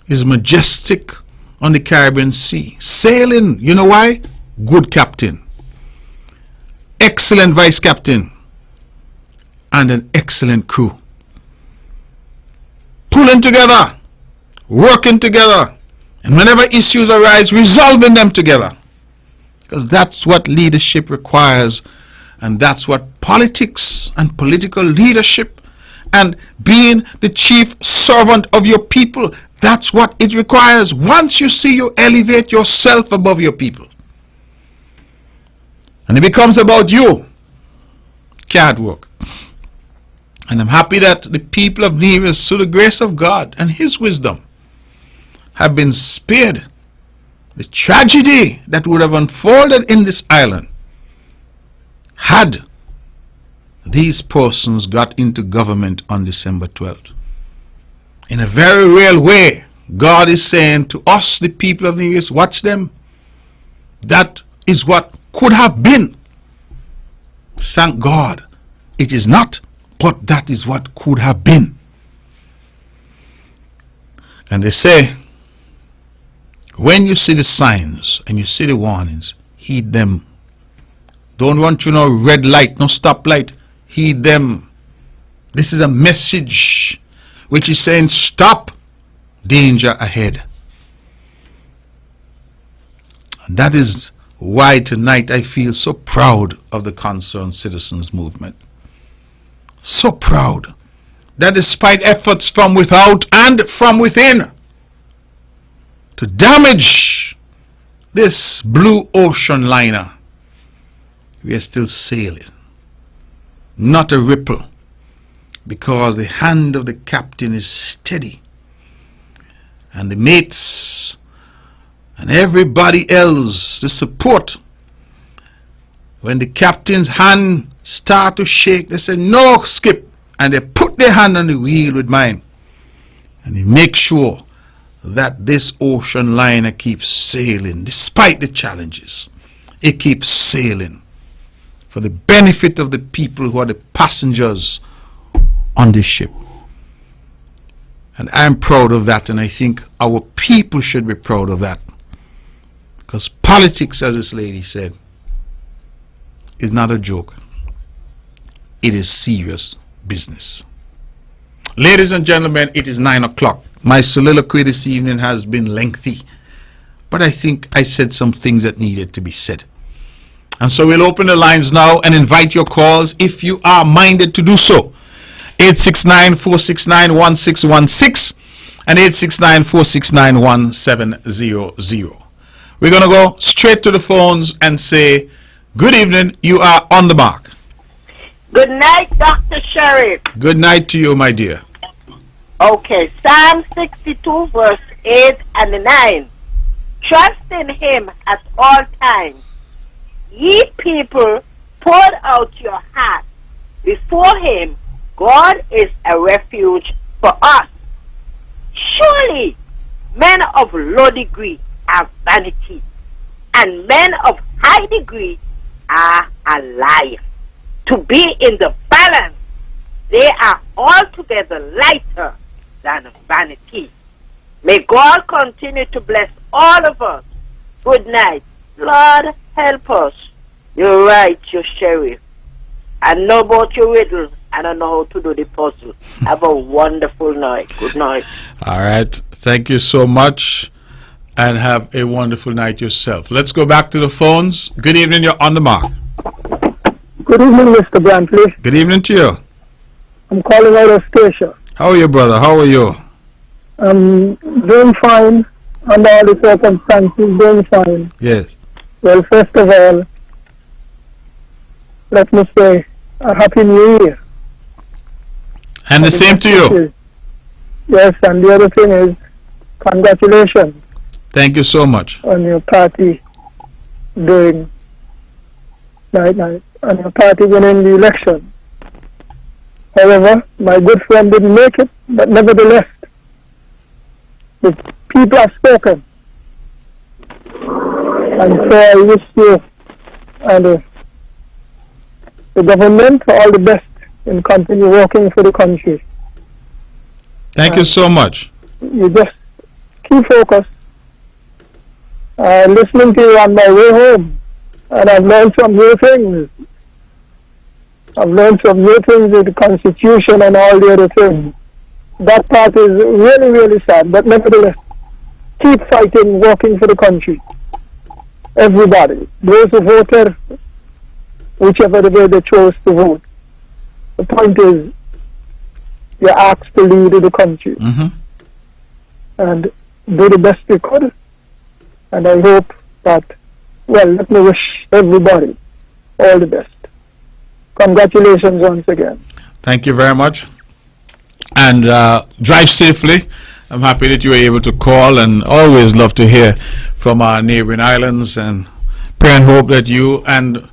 is majestic on the Caribbean Sea, sailing. You know why? Good captain, excellent vice captain, and an excellent crew. Pulling together, working together, and whenever issues arise, resolving them together. Because that's what leadership requires, and that's what politics and political leadership and being the chief servant of your people, that's what it requires. Once you see you elevate yourself above your people, and it becomes about you, can't work. And I'm happy that the people of Nevis, through the grace of God and His wisdom, have been spared the tragedy that would have unfolded in this island had these persons got into government on December 12th. In a very real way, God is saying to us, the people of Nevis, watch them. That is what could have been. Thank God it is not, but that is what could have been. And they say, when you see the signs and you see the warnings, heed them. Don't run through no red light, no stoplight. Heed them. This is a message which is saying, stop, danger ahead. And that is why tonight I feel so proud of the Concerned Citizens Movement. So proud that despite efforts from without and from within to damage this blue ocean liner, we are still sailing. Not a ripple, because the hand of the captain is steady, and the mates and everybody else, the support, when the captain's hand start to shake, they say, no, skip, and they put their hand on the wheel with mine, and they make sure that this ocean liner keeps sailing despite the challenges. It keeps sailing for the benefit of the people who are the passengers on this ship. And I'm proud of that, and I think our people should be proud of that. Because politics, as this lady said, is not a joke. It is serious business. Ladies and gentlemen, it is 9 o'clock. My soliloquy this evening has been lengthy, but I think I said some things that needed to be said. And so we'll open the lines now and invite your calls if you are minded to do so. 869-469-1616 and 869-469-1700. We're going to go straight to the phones and say, good evening, you are on the mark. Good night, Dr. Sheriff. Good night to you, my dear. Okay, Psalm 62, verse 8 and 9. Trust in Him at all times. Ye people, pour out your heart before Him. God is a refuge for us. Surely, men of low degree are vanity, and men of high degree are a lie. To be in the balance, they are altogether lighter than vanity. May God continue to bless all of us. Good night. Lord, help us. You're right, your sheriff. I know about your riddle. I don't know how to do the puzzle. Have a wonderful night. Good night. All right. Thank you so much. And have a wonderful night yourself. Let's go back to the phones. Good evening. You're on the mark. Good evening, Mr. Brantley. Good evening to you. I'm calling out of Station. How are you, brother? How are you? I'm doing fine under all the circumstances, doing fine. Yes. Well, first of all, let me say a Happy New Year. And the same to you. Yes, and the other thing is, congratulations. Thank you so much. On your party doing night, and your party winning the election. However, my good friend didn't make it, but nevertheless, the people have spoken. And so I wish you and the government all the best in continue working for the country. Thank you so much. You just keep focused. Listening to you on my way home, and I've learned some new things. I've learned some new things with the Constitution and all the other things. That part is really, really sad, but nevertheless, keep fighting, working for the country. Everybody, those who voted, whichever way they chose to vote. The point is, you're asked to lead the country. And do the best you could. And I hope that, well, let me wish everybody all the best. Congratulations once again. Thank you very much. And drive safely. I'm happy that you were able to call, and always love to hear from our neighboring islands, and pray and hope that you and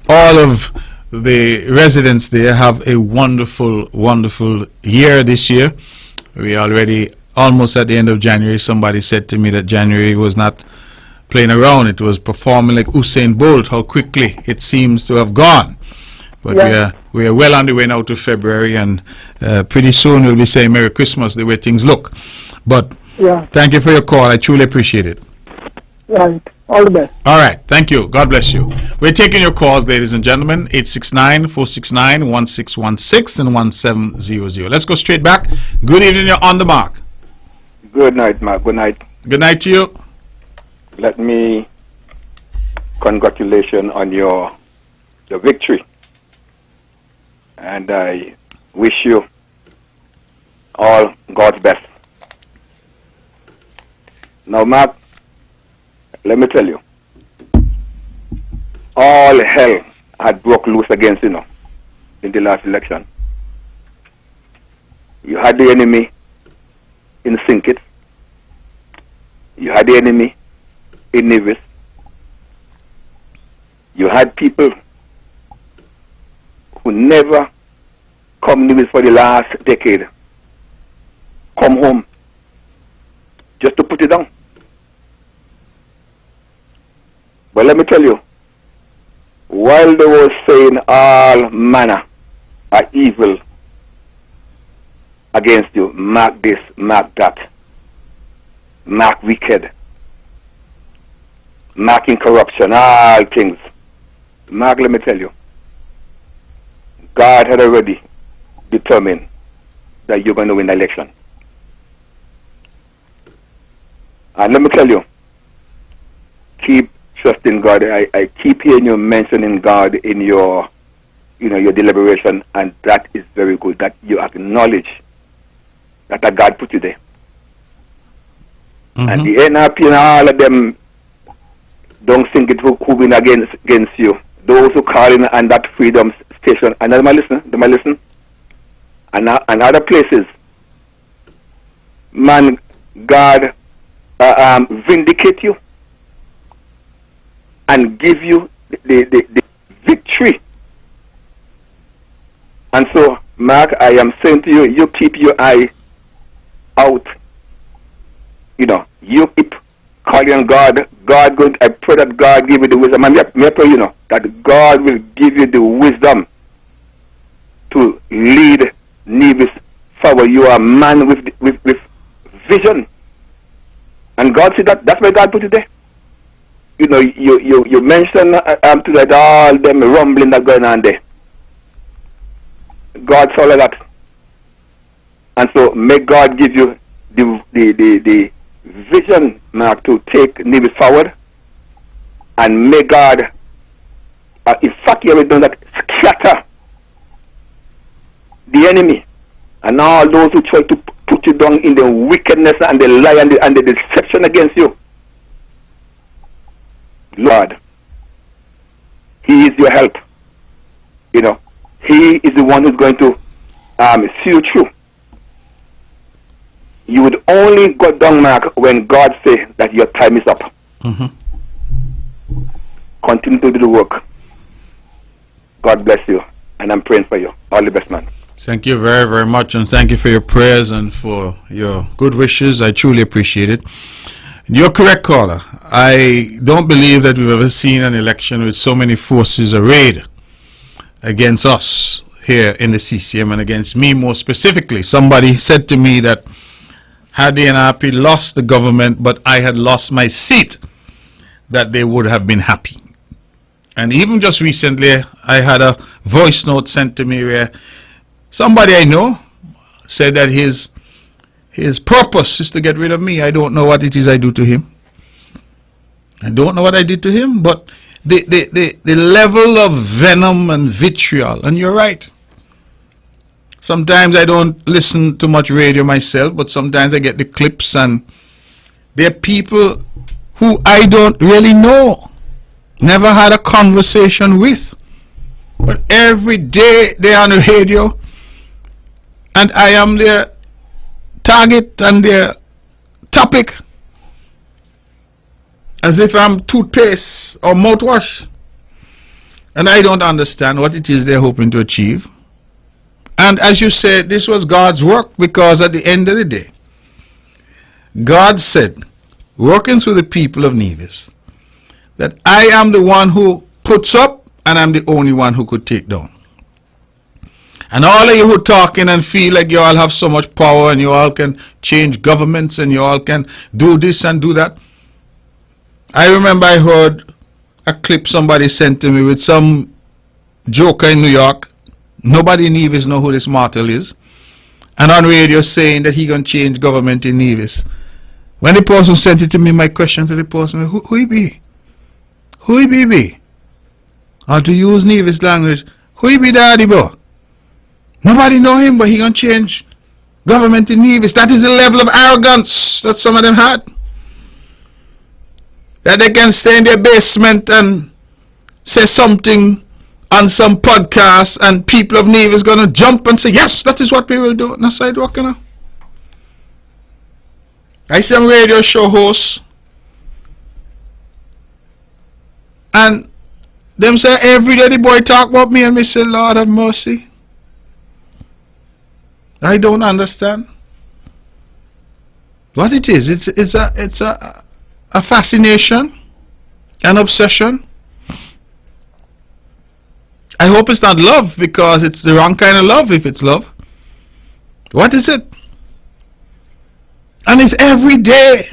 all of the residents there have a wonderful, wonderful year this year. We are already almost at the end of January. Somebody said to me that January was not playing around. It was performing like Usain Bolt, how quickly it seems to have gone. But we are well on the way now to February, and pretty soon we'll be saying Merry Christmas the way things look. But thank you for your call. I truly appreciate it. Right. All the best. All right. Thank you. God bless you. We're taking your calls, ladies and gentlemen. 869-469-1616 and 1700. Let's go straight back. Good evening. You're on the mark. Good night, Mark. Good night. Good night to you. Let me congratulate on your victory. And I wish you all God's best. Now, Mark, let me tell you, all hell had broke loose against you in the last election. You had the enemy in St. Kitts. You had the enemy in Nevis. You had people who never come Nevis for the last decade come home just to put it down. But let me tell you, while they were saying all manner of evil against you, mark this, mark that, mark wicked, marking corruption, all things. Mark, let me tell you, God had already determined that you're going to win the election. And let me tell you, keep trusting God. I keep hearing you mentioning God in your deliberation, and that is very good, that you acknowledge that God put you there. And the NRP and all of them don't think it will win against you. Those who call in on that freedom station, and they might listen, and other places, man, God vindicate you and give you the victory. And so, Mark, I am saying to you, you keep your eye out. You keep calling on God. I pray that God give you the wisdom. And I pray, that God will give you the wisdom to lead Nevis forward. You are a man with vision. And God said that's why God put it there. You mentioned to that all them rumbling that going on there. God saw that. And so may God give you the vision, Mark, to take Nevis forward. And may God, in fact, you have done that, scatter the enemy and all those who try to put you down in the wickedness and the lie and the deception against you. Lord, He is your help. He is the one who's going to see you through. You would only go down, Mark, when God says that your time is up. Continue to do the work. God bless you, and I'm praying for you. All the best, man. Thank you very, very much, and thank you for your prayers and for your good wishes. I truly appreciate it. You're correct, caller. I don't believe that we've ever seen an election with so many forces arrayed against us here in the CCM and against me more specifically. Somebody said to me that had the NRP lost the government but I had lost my seat, that they would have been happy. And even just recently, I had a voice note sent to me where somebody I know said that his purpose is to get rid of me. I don't know what it is I do to him. I don't know what I did to him, but the level of venom and vitriol, and you're right. Sometimes I don't listen to much radio myself, but sometimes I get the clips, and there are people who I don't really know, never had a conversation with, but every day they're on the radio, and I am their target and their topic, as if I'm toothpaste or mouthwash, and I don't understand what it is they're hoping to achieve. And as you said, this was God's work, because at the end of the day, God said, working through the people of Nevis, that I am the one who puts up and I'm the only one who could take down. And all of you who talking and feel like you all have so much power and you all can change governments and you all can do this and do that. I remember I heard a clip somebody sent to me with some joker in New York. Nobody in Nevis know who this Martel is. And on radio saying that he can change government in Nevis. When the person sent it to me, my question to the person, who he be? Who he be? Or to use Nevis language, who he be daddy boy? Nobody know him, but he can change government in Nevis. That is the level of arrogance that some of them had. That they can stay in their basement and say something on some podcast and people of Nevis going to jump and say, yes, that is what we will do. No sidewalk, you know. I see some radio show hosts and them say every day the boy talk about me and me say, Lord have mercy. I don't understand what it is. It's a fascination, an obsession. I hope it's not love, because it's the wrong kind of love if it's love. What is it? And it's every day.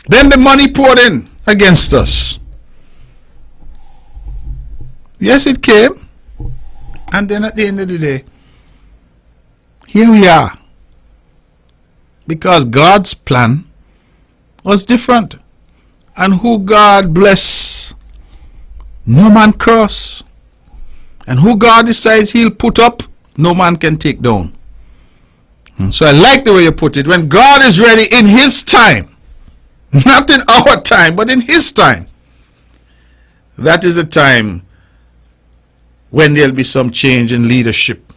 Then the money poured in against us. Yes, it came. And then at the end of the day, here we are. Because God's plan was different. And who God bless, no man curse. And who God decides he'll put up, no man can take down. And so I like the way you put it. When God is ready in his time, not in our time, but in his time, that is the time when there'll be some change in leadership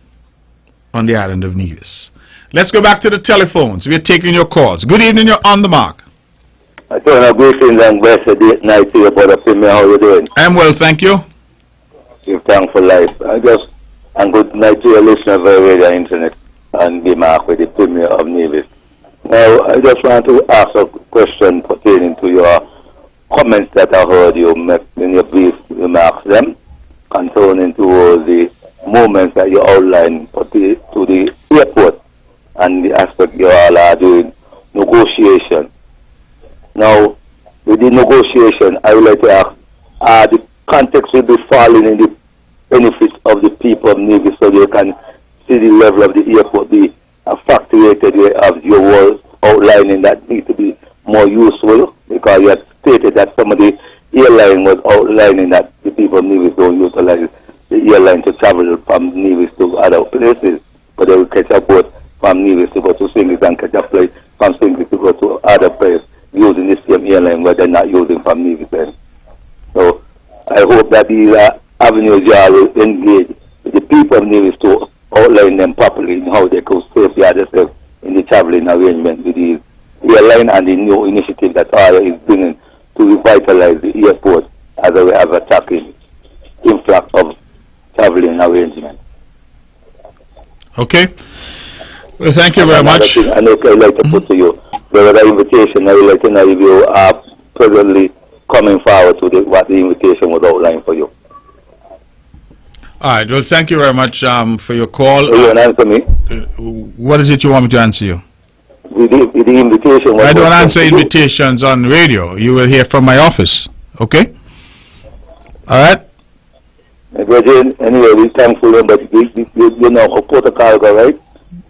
on the island of Nevis. Let's go back to the telephones. We're taking your calls. Good evening, you're on the mark. I turn a greetings and blessed night to you, Brother Premier. How you doing? I'm well, thank you. Give thanks for life. And good night to your listeners of radio internet and the mark with the Premier of Nevis. Now, I just want to ask a question pertaining to your comments that I heard you make in your brief remarks them concerning towards the movements that you outlined to the airport and the aspect you all are doing negotiation. Now, with the negotiation, I would like to ask, the context will be falling in the benefits of the people of Nevis, so they can see the level of the airport be a factorated way of your words outlining that need to be more useful, because you had stated that some of the airline was outlining that the people of Nevis don't utilize the airline to travel from Nevis to other places, but they will catch a boat from Nevis to go to Singlet and catch a flight from Singlet to go to other places using the same airline where they're not using from Nevis then. So I hope that these avenues you all will engage with the people of Nevis to outline them properly in how they could safeguard themselves in the traveling arrangement with the airline and the new initiative that ARA is bringing to revitalize the airport as a way of attacking contract of traveling arrangement. Okay. Well, thank you very much. Thing, and I'd like to put to you, there was an invitation. I would like to know if you are presently coming forward to what the invitation was outlined for you. All right. Well, thank you very much for your call. You want to answer me? What is it you want me to answer you? The invitation was... I don't answer invitations on radio. You will hear from my office. Okay? All right? Anyway, we're thankful, but you know, protocol, right?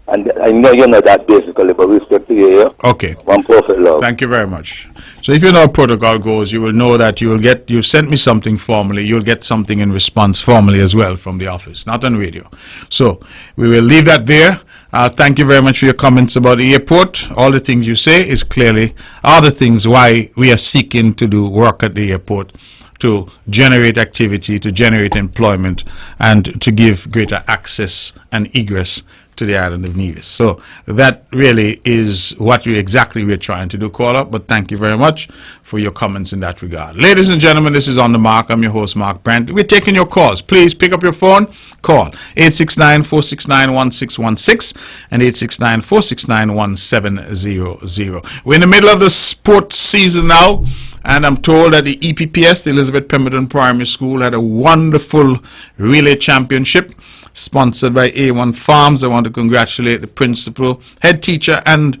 And I know you know that basically, but respect to you here. Okay. One perfect love. Thank you very much. So if you know how protocol goes, you will know that you've sent me something formally, you'll get something in response formally as well from the office, not on radio. So we will leave that there. Thank you very much for your comments about the airport. All the things you say is clearly are the things why we are seeking to do work at the airport, to generate activity, to generate employment, and to give greater access and egress to the island of Nevis. So that really is what we're trying to do, caller. But thank you very much for your comments in that regard. Ladies and gentlemen, this is On The Mark. I'm your host, Mark Brantley. We're taking your calls. Please pick up your phone, call 869-469-1616 and 869-469-1700. We're in the middle of the sports season now, and I'm told that the EPPS, the Elizabeth Pemberton Primary School, had a wonderful relay championship sponsored by A1 Farms. I want to congratulate the principal, head teacher, and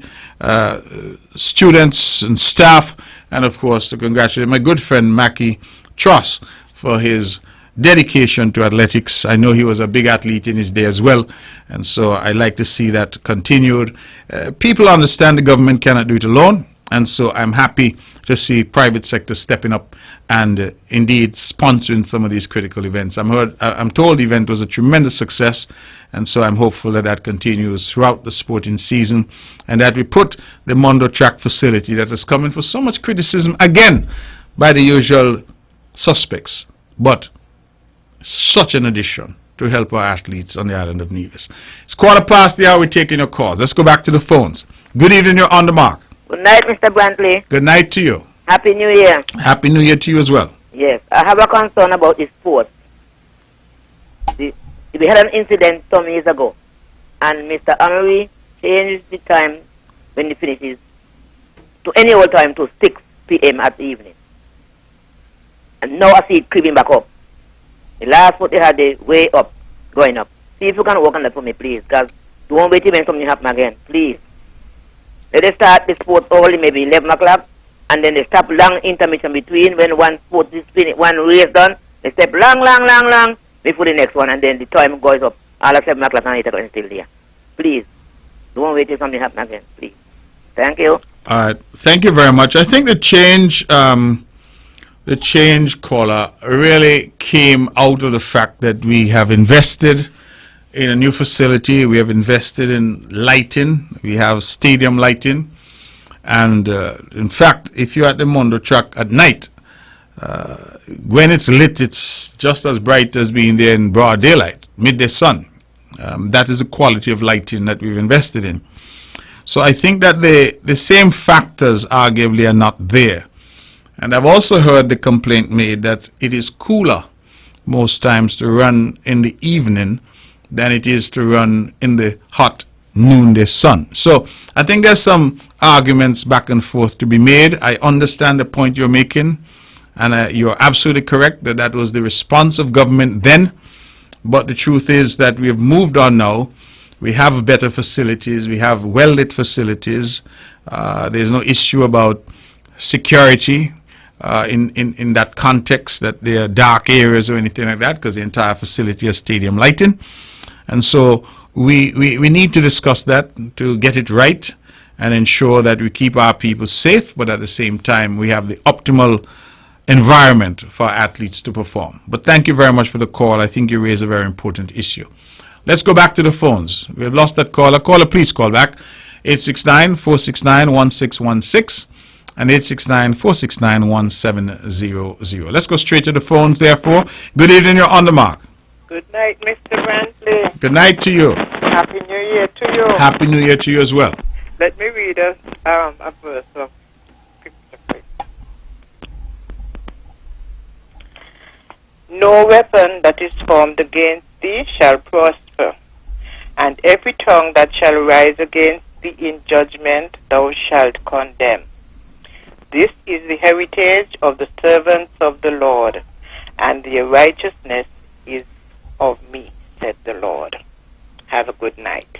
students and staff, and of course to congratulate my good friend Mackie Truss for his dedication to athletics. I know he was a big athlete in his day as well, and so I like to see that continued. People understand the government cannot do it alone, and so I'm happy to see private sector stepping up and indeed sponsoring some of these critical events. I'm told the event was a tremendous success, and so I'm hopeful that that continues throughout the sporting season, and that we put the Mondo Track facility that is coming for so much criticism again by the usual suspects, but such an addition to help our athletes on the island of Nevis. It's 1:15 the hour. We're taking your calls. Let's go back to the phones. Good evening. You're on the mark. Good night, Mr. Brantley. Good night to you. Happy New Year. Happy New Year to you as well. Yes, I have a concern about the sport. We had an incident some years ago, and Mr. Henry changed the time when he finishes to any old time to 6 p.m. at the evening. And now I see it creeping back up. The last foot they had the way up, going up. See if you can work on that for me, please, because you won't wait when something happen again, please. Let us start the sport early, maybe 11 o'clock, and then they stop long intermission between when one sport is finished, one race done. They step long before the next one, and then the time goes up. All at 7 o'clock and 8 o'clock and still there. Please, don't wait till something happen again, please. Thank you. All right. Thank you very much. I think the change caller really came out of the fact that we have invested in a new facility. We have invested in lighting. We have stadium lighting. And in fact, if you're at the Mondo Track at night, when it's lit, it's just as bright as being there in broad daylight, midday sun. That is the quality of lighting that we've invested in. So I think that the same factors arguably are not there. And I've also heard the complaint made that it is cooler most times to run in the evening than it is to run in the hot noonday sun. So I think there's some arguments back and forth to be made. I understand the point you're making, and you're absolutely correct that that was the response of government then. But the truth is that we have moved on now. We have better facilities. We have well-lit facilities. There's no issue about security in that context, that there are dark areas or anything like that, because the entire facility has stadium lighting. And so we need to discuss that to get it right and ensure that we keep our people safe, but at the same time we have the optimal environment for athletes to perform. But thank you very much for the call. I think you raise a very important issue. Let's go back to the phones. We have lost that caller. Caller, please call back. 869-469-1616 and 869-469-1700. Let's go straight to the phones, therefore. Good evening, you're on the mark. Good night, Mr. Brantley. Good night to you. Happy New Year to you. Happy New Year to you as well. Let me read a verse of Scripture. No weapon that is formed against thee shall prosper, and every tongue that shall rise against thee in judgment thou shalt condemn. This is the heritage of the servants of the Lord, and their righteousness is of me, said the Lord. Have a good night.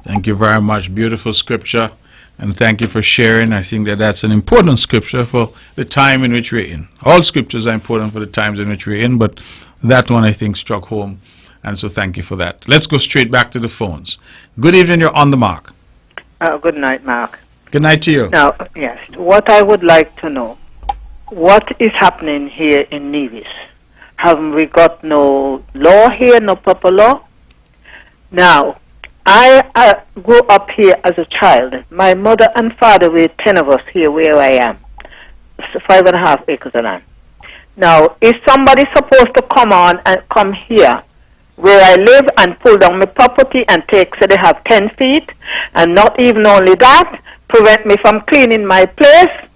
Thank you very much. Beautiful scripture. And thank you for sharing. I think that that's an important scripture for the time in which we're in. All scriptures are important for the times in which we're in, but that one I think struck home. And so thank you for that. Let's go straight back to the phones. Good evening. You're on the mark. Good night, Mark. Good night to you. Now, yes, what I would like to know, what is happening here in Nevis? Haven't we got no law here, no proper law? Now, I grew up here as a child. My mother and father were 10 of us here where I am. It's 5.5 acres of land. Now, is somebody supposed to come here where I live and pull down my property and take, so they have 10 feet, and not even only that, prevent me from cleaning my place,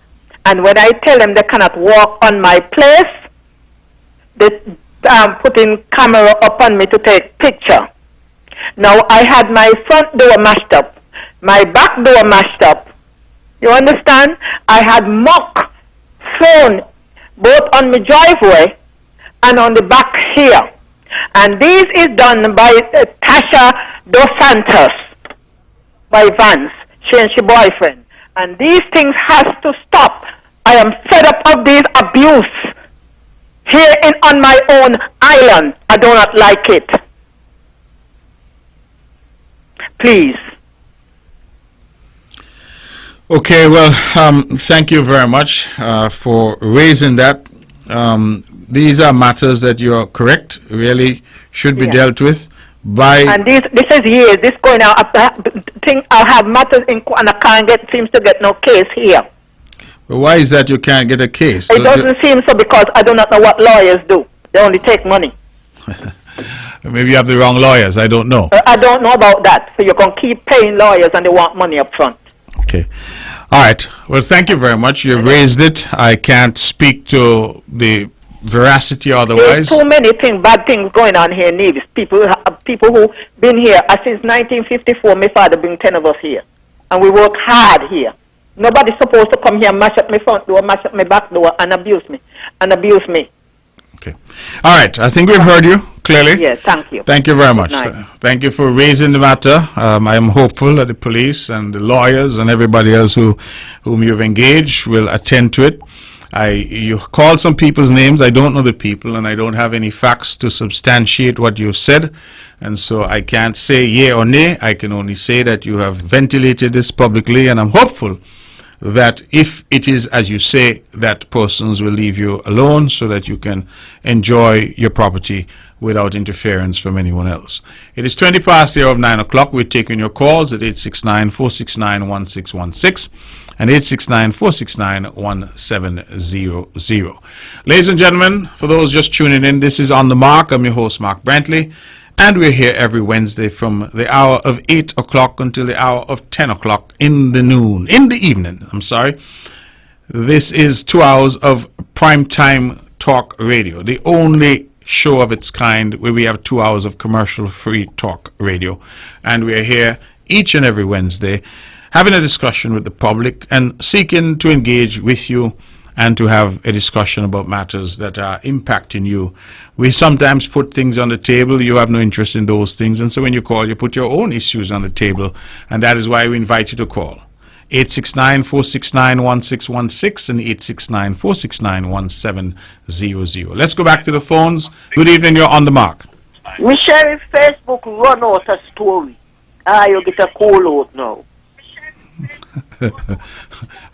and when I tell them they cannot walk on my place, they putting camera up on me to take picture. Now, I had my front door mashed up, my back door mashed up. You understand? I had muck thrown both on my driveway and on the back here. And this is done by Tasha Dos Santos, by Vance. She and her boyfriend. And these things has to stop. I am fed up of this abuse here on my own island. I do not like it. Please. Okay, well, thank you very much for raising that. These are matters that you are correct, really should be dealt with by... And this is years, this going out, I have matters in court and I can't seems to get no case here. But why is that you can't get a case? It doesn't seem so because I do not know what lawyers do. They only take money. Maybe you have the wrong lawyers, I don't know. I don't know about that. So you can keep paying lawyers and they want money up front. Okay. All right. Well, thank you very much. You've raised it. I can't speak to the veracity otherwise. There's too many bad things going on here in Nevis. People who been here since 1954. My father bring 10 of us here. And we work hard here. Nobody's supposed to come here and mash up my front door, mash up my back door and abuse me. Okay. All right. I think we've heard you clearly. Yes, thank you. Thank you very much. Night. Thank you for raising the matter. I am hopeful that the police and the lawyers and everybody else whom you've engaged will attend to it. You called some people's names. I don't know the people, and I don't have any facts to substantiate what you've said. And so I can't say yea or nay. I can only say that you have ventilated this publicly, and I'm hopeful that if it is as you say, that persons will leave you alone so that you can enjoy your property without interference from anyone else. It is 20 past the hour of 9 o'clock. We're taking your calls at 869-469-1616 and 869-469-1700. Ladies and gentlemen, for those just tuning in, this is On the Mark. I'm your host, Mark Brantley. And we're here every Wednesday from the hour of 8 o'clock until the hour of 10 o'clock in the evening. This is 2 hours of primetime talk radio, the only show of its kind where we have 2 hours of commercial-free talk radio. And we're here each and every Wednesday having a discussion with the public and seeking to engage with you and to have a discussion about matters that are impacting you. We sometimes put things on the table. You have no interest in those things. And so when you call, you put your own issues on the table. And that is why we invite you to call. 869-469-1616 and 869-469-1700. Let's go back to the phones. Good evening. You're on the mark. We share Facebook run out a story. You get a call out now.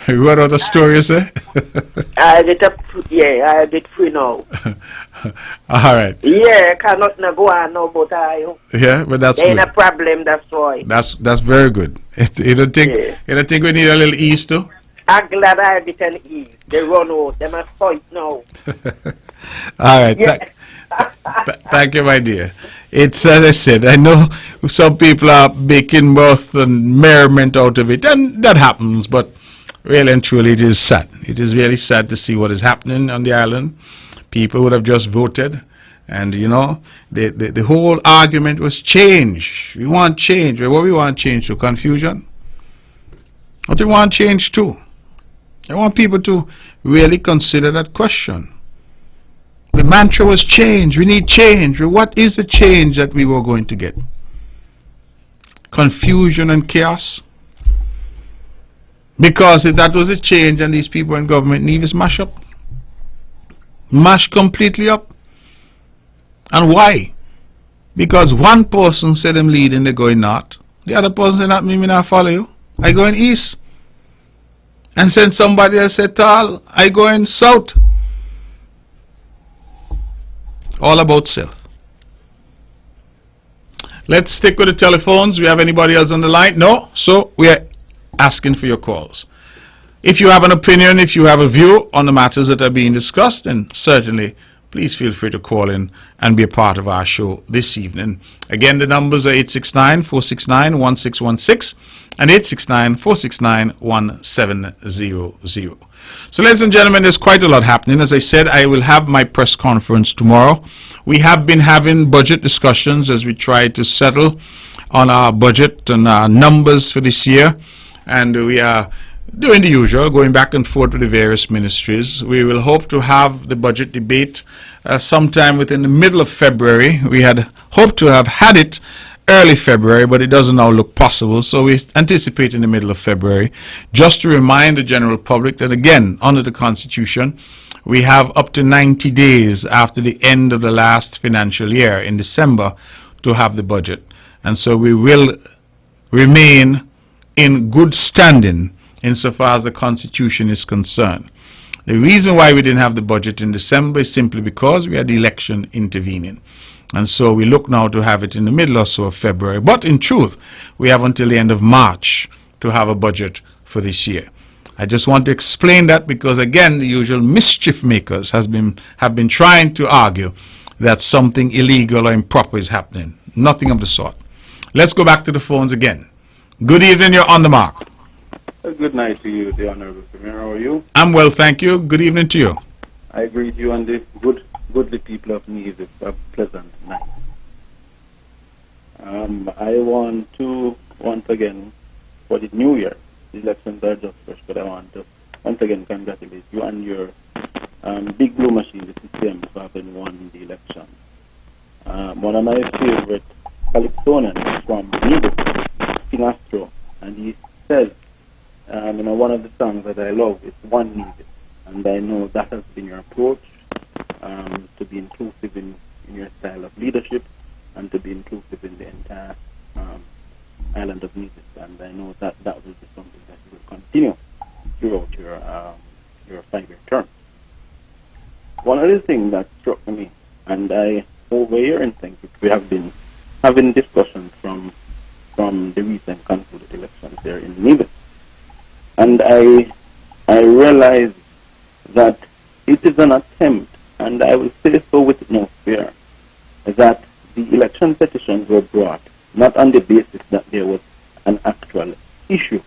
What other story you say? I get free now. All right. Yeah, cannot go on now, but yeah, but that's ain't good. a problem, that's why. That's very good. You don't think we need a little ease too? I'm glad I get an ease. They run out. They must fight now. All right. Yeah. Thank you, my dear. It's as I said, I know some people are making mirth and merriment out of it, and that happens, but really and truly it is sad. It is really sad to see what is happening on the island. People would have just voted, And, you know, the whole argument was change. We want change. What we want change to? Confusion? What we want change to? I want people to really consider that question. The mantra was change. We need change. What is the change that we were going to get? Confusion and chaos? Because if that was a change and these people in government, Nevis mash up. Mash completely up. And why? Because one person said I'm leading, they're going north. The other person said, not me, me not follow you. I going east. And then somebody else said, tall, I going south. All about self. Let's stick with the telephones. We have anybody else on the line? No? So we are asking for your calls. If you have an opinion, if you have a view on the matters that are being discussed, then certainly please feel free to call in and be a part of our show this evening. Again, the numbers are 869-469-1616 and 869-469-1700. So, ladies and gentlemen, there's quite a lot happening. As I said, I will have my press conference tomorrow. We have been having budget discussions as we try to settle on our budget and our numbers for this year. And we are doing the usual, going back and forth with the various ministries. We will hope to have the budget debate sometime within the middle of February. We had hoped to have had it early February, but it doesn't now look possible, so we anticipate in the middle of February. Just to remind the general public that, again, under the Constitution, we have up to 90 days after the end of the last financial year in December to have the budget. And so we will remain in good standing insofar as the Constitution is concerned. The reason why we didn't have the budget in December is simply because we had the election intervening. And so we look now to have it in the middle or so of February. But in truth, we have until the end of March to have a budget for this year. I just want to explain that because, again, the usual mischief makers have been trying to argue that something illegal or improper is happening. Nothing of the sort. Let's go back to the phones again. Good evening, you're on the mark. Good night to you, the Honorable Premier. How are you? I'm well, thank you. Good evening to you. I greet you and the goodly people of Nevis. A pleasant night. I want to, once again, for the new year, the elections are just fresh, but I want to once again congratulate you and your big blue machine, the CCM, for having won the election. One of my favorite Calypsonians from Nevis, Sinastro, and he says, one of the songs that I love is One Nevis, and I know that has been your approach to be inclusive in your style of leadership and to be inclusive in the entire island of Nevis, and I know that will be something that you will continue throughout your 5-year term. One of the things that struck me, and I over here in St. Kitts, we have been having discussions from the recent concluded elections there in Nevis. And I realize that it is an attempt, and I will say so with no fear, that the election petitions were brought not on the basis that there was an actual issue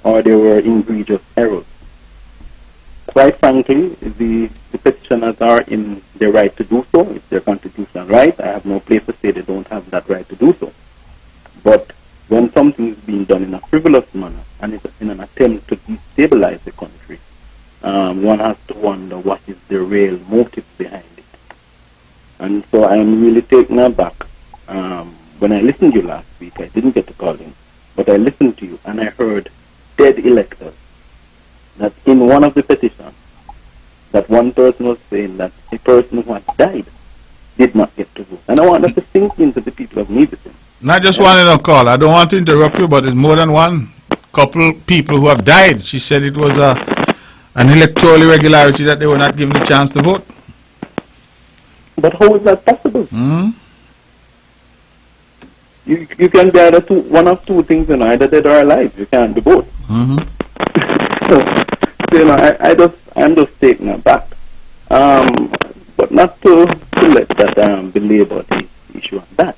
or there were egregious errors. Quite frankly, the petitioners are in their right to do so. It's their constitutional right. I have no place to say they don't have that right to do so. But when something is being done in a frivolous manner and it's in an attempt to destabilize the country, one has to wonder what is the real motive behind it. And so I'm really taken aback. When I listened to you last week, I didn't get to call in, but I listened to you and I heard dead electors. That in one of the petitions, that one person was saying that a person who had died did not get to vote. And I want that to sink into the people of Nevis. Not just one in a call. I don't want to interrupt you, but it's more than one. Couple people who have died. She said it was an electoral irregularity that they were not given the chance to vote. But how is that possible? You can be either one of two things, either dead or alive. You can't be both. So, I'm just taken aback. But not to let that belabor the issue on that.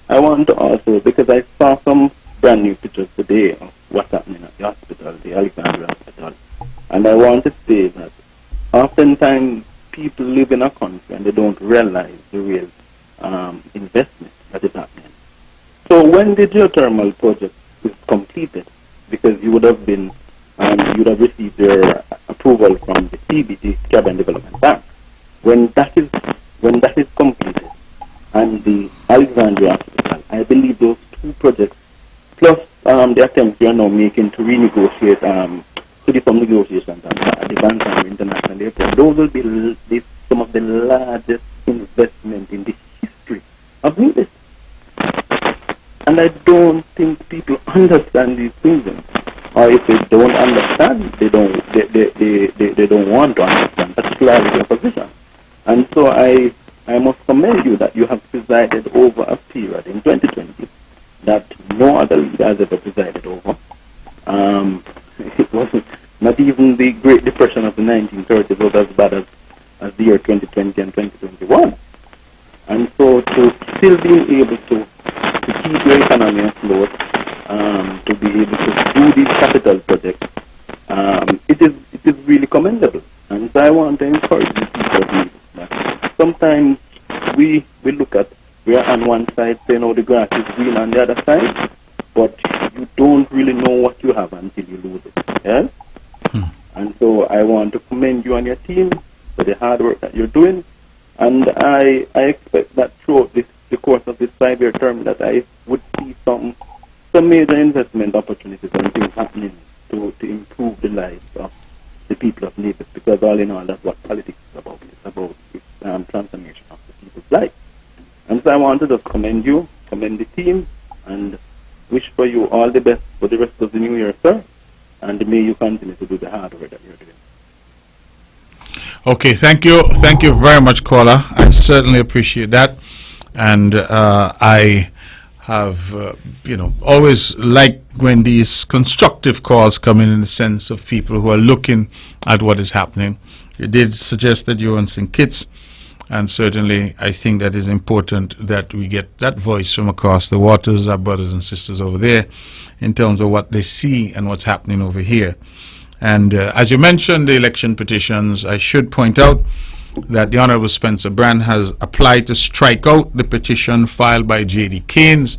I want to also, because I saw some brand new pictures today of what's happening at the hospital, the Alexandria Hospital, and I want to say that oftentimes people live in a country and they don't realize the investment that is happening. So when the geothermal project is completed, because you would have received your approval from the CBD, Caribbean Development Bank. When that is completed, and the Alexandria Hospital, I believe those two projects, plus the attempts we are now making to renegotiate, to do some negotiations at the Brantley International Airport, those will be some of the largest investment in the history of Nevis. And I don't think people understand these things. Or if they don't understand, they don't want to understand, particularly their position. And so I must commend you that you have presided over a period in 2020 that no other leader has ever presided over. It wasn't, not even the Great Depression of the 1930s was as bad as the year 2020 and 2021. And so to still being able to keep your economy afloat, to be able to do these capital projects, it is really commendable. And so I want to encourage the people of Nevis that sometimes we are on one side saying, oh, the grass is green on the other side, but you don't really know what you have until you lose it. Yes? And so I want to commend you and your team for the hard work that you're doing. And I expect that throughout the course of this 5-year term that I would see some major investment opportunities and things happening to improve the lives of the people of Nevis, because all in all, that's what politics is about. It's about transformation of the people's lives. And so I want to just commend you, commend the team, and wish for you all the best for the rest of the new year, sir. And may you continue to do the hard work that you're doing. Okay, thank you very much, caller. I certainly appreciate that, and I have always liked when these constructive calls come in the sense of people who are looking at what is happening. You did suggest that you're on St. Kitts, and certainly I think that is important that we get that voice from across the waters, our brothers and sisters over there, in terms of what they see and what's happening over here. And as you mentioned, the election petitions, I should point out that the Honorable Spencer Brand has applied to strike out the petition filed by J.D. Keynes,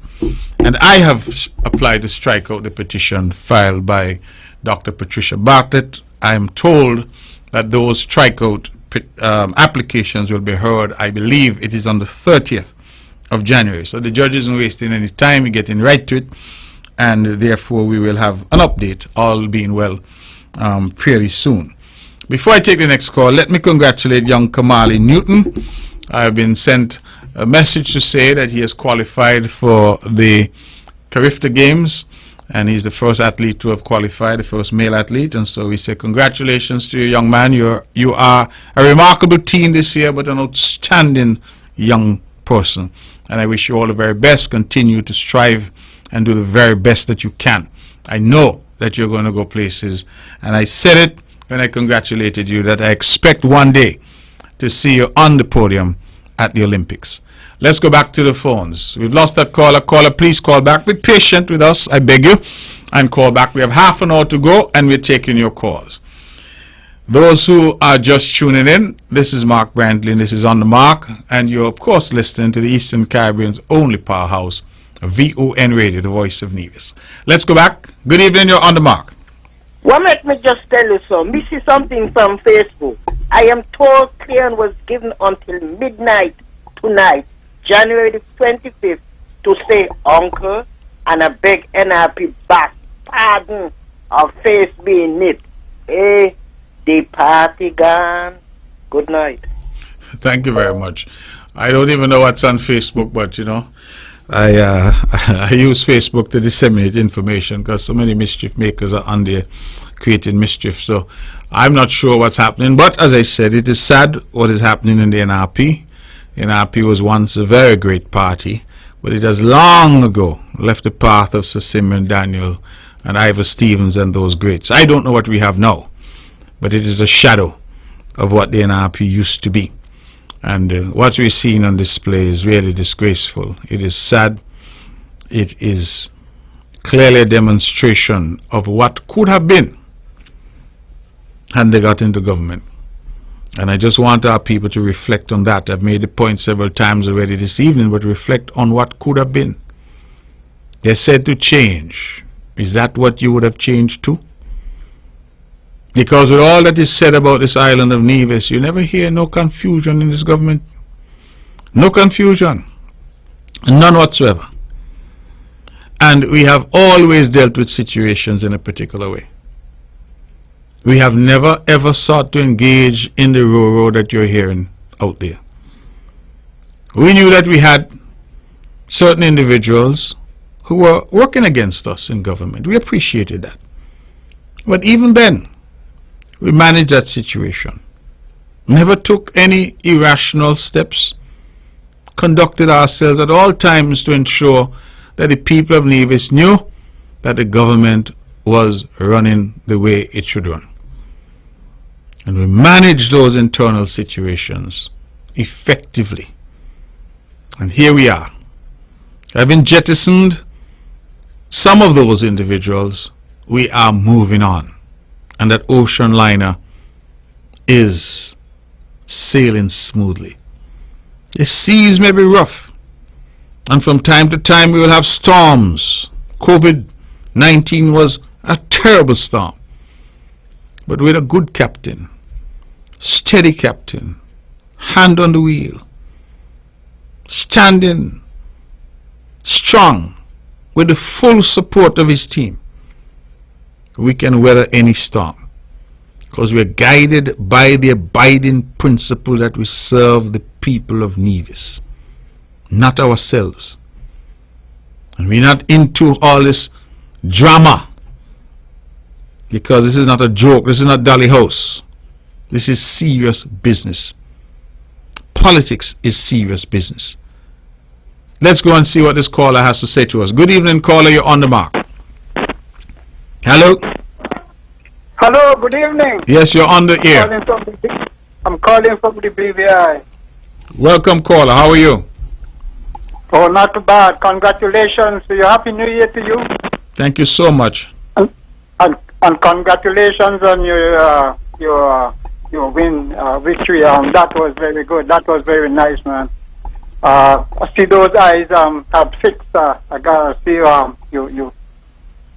and I have applied to strike out the petition filed by Dr. Patricia Bartlett. I am told that those strikeout applications will be heard, I believe it is on the 30th of January. So the judge isn't wasting any time, we're getting right to it, and therefore we will have an update, all being well, fairly soon. Before I take the next call, let me congratulate young Kamali Newton. I have been sent a message to say that he has qualified for the Carifta Games, and he's the first athlete to have qualified, the first male athlete. And so we say congratulations to you, young man. You are a remarkable teen this year, but an outstanding young person. And I wish you all the very best. Continue to strive and do the very best that you can. I know that you're going to go places, and I said it when I congratulated you that I expect one day to see you on the podium at the Olympics. Let's go back to the phones. We've lost that caller. Caller, please call back. Be patient with us, I beg you, and call back. We have half an hour to go, and we're taking your calls. Those who are just tuning in, this is Mark Brantley, and this is On the Mark, and you're, of course, listening to the Eastern Caribbean's only powerhouse, VON Radio, the voice of Nevis. Let's go back. Good evening, you're On the Mark. Well, let me just tell you something. This is something from Facebook. I am told clearance was given until midnight tonight, January the 25th, to say uncle, and I beg NRP back pardon of face being nipped. Hey, the party gone. Good night. Thank you very much. I don't even know what's on Facebook, but I use Facebook to disseminate information because so many mischief makers are on there creating mischief. So I'm not sure what's happening, but as I said, it is sad what is happening in the NRP. The NRP was once a very great party, but it has long ago left the path of Sir Simon Daniel and Ivor Stevens and those greats. I don't know what we have now, but it is a shadow of what the NRP used to be. And what we're seeing on display is really disgraceful. It is sad. It is clearly a demonstration of what could have been had they got into government. And I just want our people to reflect on that. I've made the point several times already this evening, but reflect on what could have been. They said to change. Is that what you would have changed to? Because with all that is said about this island of Nevis, you never hear no confusion in this government. No confusion. None whatsoever. And we have always dealt with situations in a particular way. We have never ever sought to engage in the row that you're hearing out there. We knew that we had certain individuals who were working against us in government. We appreciated that. But even then, we managed that situation. Never took any irrational steps. Conducted ourselves at all times to ensure that the people of Nevis knew that the government was running the way it should run. And we managed those internal situations effectively. And here we are. Having jettisoned some of those individuals, we are moving on. And that ocean liner is sailing smoothly. The seas may be rough, and from time to time we will have storms. COVID-19 was a terrible storm. But with a good captain, steady captain, hand on the wheel, standing strong with the full support of his team, we can weather any storm. Because we are guided by the abiding principle that we serve the people of Nevis, not ourselves. And we're not into all this drama, because this is not a joke. This is not Dolly House. This is serious business. Politics is serious business. Let's go and see what this caller has to say to us. Good evening, caller. You're on the mark. Hello? Hello, good evening. Yes, you're on the air. I'm calling from the BVI. Welcome, caller. How are you? Oh, not too bad. Congratulations. Happy New Year to you. Thank you so much. And congratulations on your win, victory. That was very good. That was very nice, man. I see those eyes have fixed. I gotta see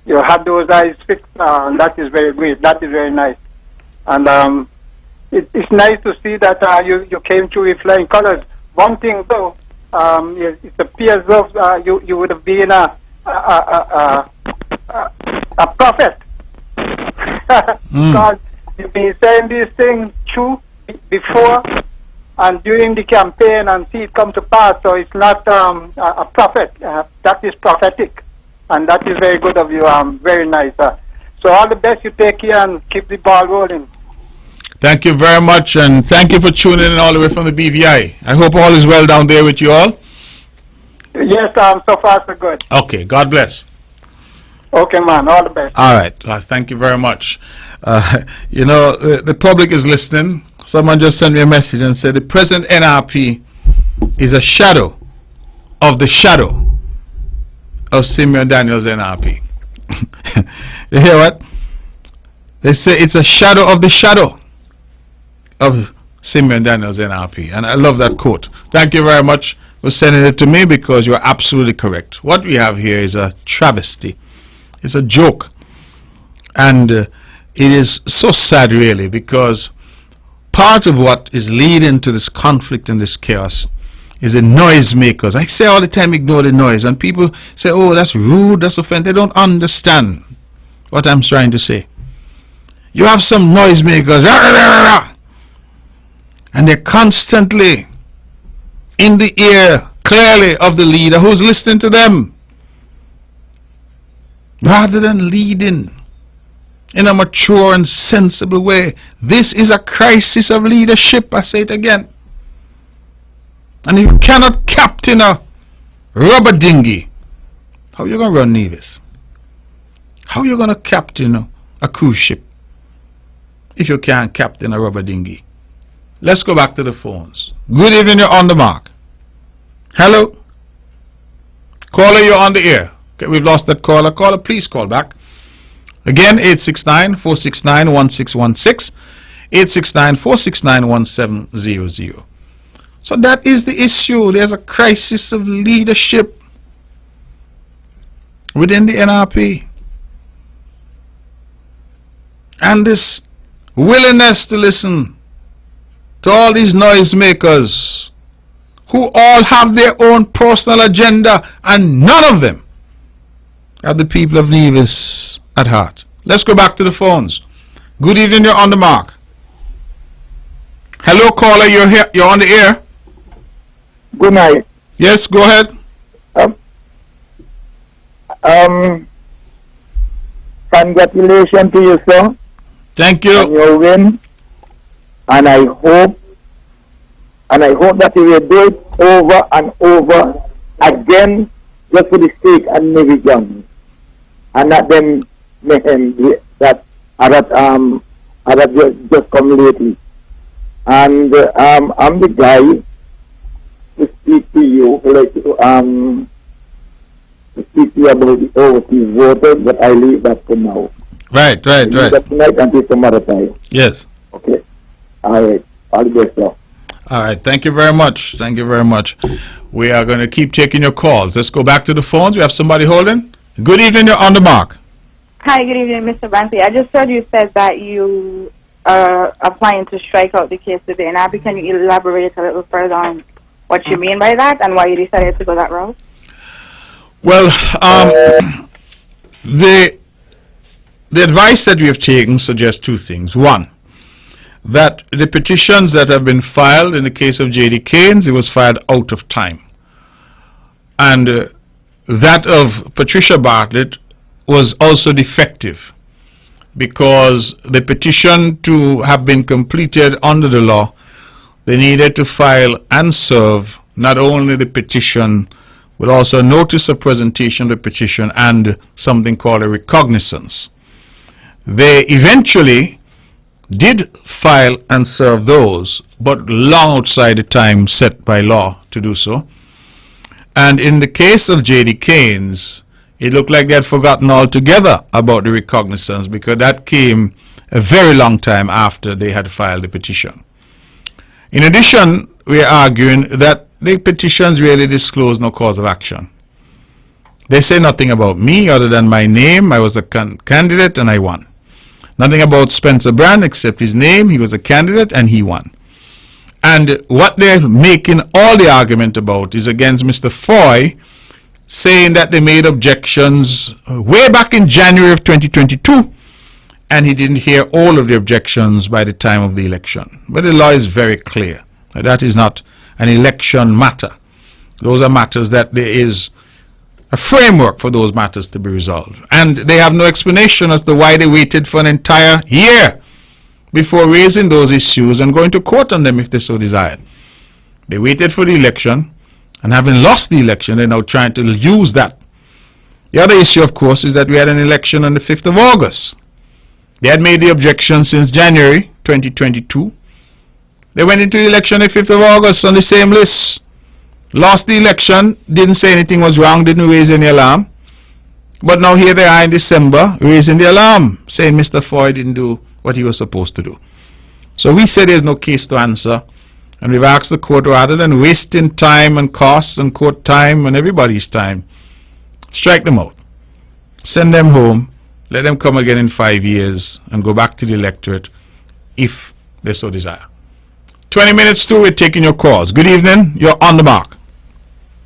you had those eyes fixed. That is very great. That is very nice. And it's nice to see that you came through with flying colors. One thing though, it appears as though you would have been a prophet. Because you've been saying these things true before and during the campaign, and see it come to pass. So it's not a prophet. That is prophetic, and that is very good of you. Very nice. So all the best. You take care and keep the ball rolling. Thank you very much, and thank you for tuning in all the way from the BVI. I hope all is well down there with you all. Yes, so far so good. Okay, God bless. Okay, man, all the best. All right, thank you very much. You know, the public is listening. Someone just sent me a message and said the present NRP is a shadow of the shadow of Simeon Daniels' NRP. You hear what? They say it's a shadow of the shadow of Simeon Daniels' NRP. And I love that quote. Thank you very much for sending it to me, because you're absolutely correct. What we have here is a travesty. It's a joke. And it is so sad, really, because part of what is leading to this conflict and this chaos is the noisemakers. I say all the time, ignore the noise. And people say, oh, that's rude, that's offensive. They don't understand what I'm trying to say. You have some noisemakers, and they're constantly in the ear, clearly, of the leader who's listening to them, rather than leading in a mature and sensible way. This is a crisis of leadership. I say it again. And you cannot captain a rubber dinghy. How are you going to run Nevis? How are you going to captain a cruise ship if you can't captain a rubber dinghy? Let's go back to the phones. Good evening, you're on the mark. Hello? Caller, you're on the air. Okay, we've lost that caller. Caller, please call back. Again, 869-469-1616. 869-469-1700. So that is the issue. There's a crisis of leadership within the NRP. And this willingness to listen to all these noisemakers who all have their own personal agenda, and none of them have the people of Nevis at heart. Let's go back to the phones. Good evening, you're on the mark. Hello, caller, you're here. You're on the air. Good night. Yes, go ahead. Congratulations to you, sir. Thank you. On your win. And I hope that you will do it over and over again, just for the sake of Navy Young, and not them that just come lately. And I'm the guy to speak to you, like to speak to you about the overseas voters, but I leave that for now. Right. That tonight until some other time. Yes. Okay. All right. All the best, sir. All right. Thank you very much. Thank you very much. We are going to keep taking your calls. Let's go back to the phones. We have somebody holding. Good evening. You're on the mark. Hi. Good evening, Mr. Brantley. I just heard you said that you are applying to strike out the case today. And can you elaborate a little further on what you mean by that and why you decided to go that route? Well, the advice that we have taken suggests two things. One, that the petitions that have been filed in the case of J.D. Keynes, it was filed out of time. And that of Patricia Bartlett was also defective, because the petition to have been completed under the law, they needed to file and serve not only the petition, but also a notice of presentation of the petition and something called a recognizance. They eventually did file and serve those, but long outside the time set by law to do so. And in the case of J.D. Keynes, it looked like they had forgotten altogether about the recognizance, because that came a very long time after they had filed the petition. In addition, we are arguing that the petitions really disclose no cause of action. They say nothing about me other than my name. I was a candidate and I won. Nothing about Spencer Brand except his name. He was a candidate and he won. And what they're making all the argument about is against Mr. Foy, saying that they made objections way back in January of 2022, and he didn't hear all of the objections by the time of the election. But the law is very clear. That is not an election matter. Those are matters that there is a framework for those matters to be resolved. And they have no explanation as to why they waited for an entire year before raising those issues and going to court on them if they so desired. They waited for the election, and having lost the election, they're now trying to use that. The other issue, of course, is that we had an election on the 5th of August. They had made the objection since January 2022. They went into the election on the 5th of August on the same list. Lost the election, didn't say anything was wrong, didn't raise any alarm. But now here they are in December raising the alarm, saying Mr. Foy didn't do what he was supposed to do. So we say there's no case to answer. And we've asked the court, rather than wasting time and costs and court time and everybody's time, strike them out. Send them home. Let them come again in 5 years and go back to the electorate if they so desire. 20 minutes to, we're taking your calls. Good evening. You're on the mark.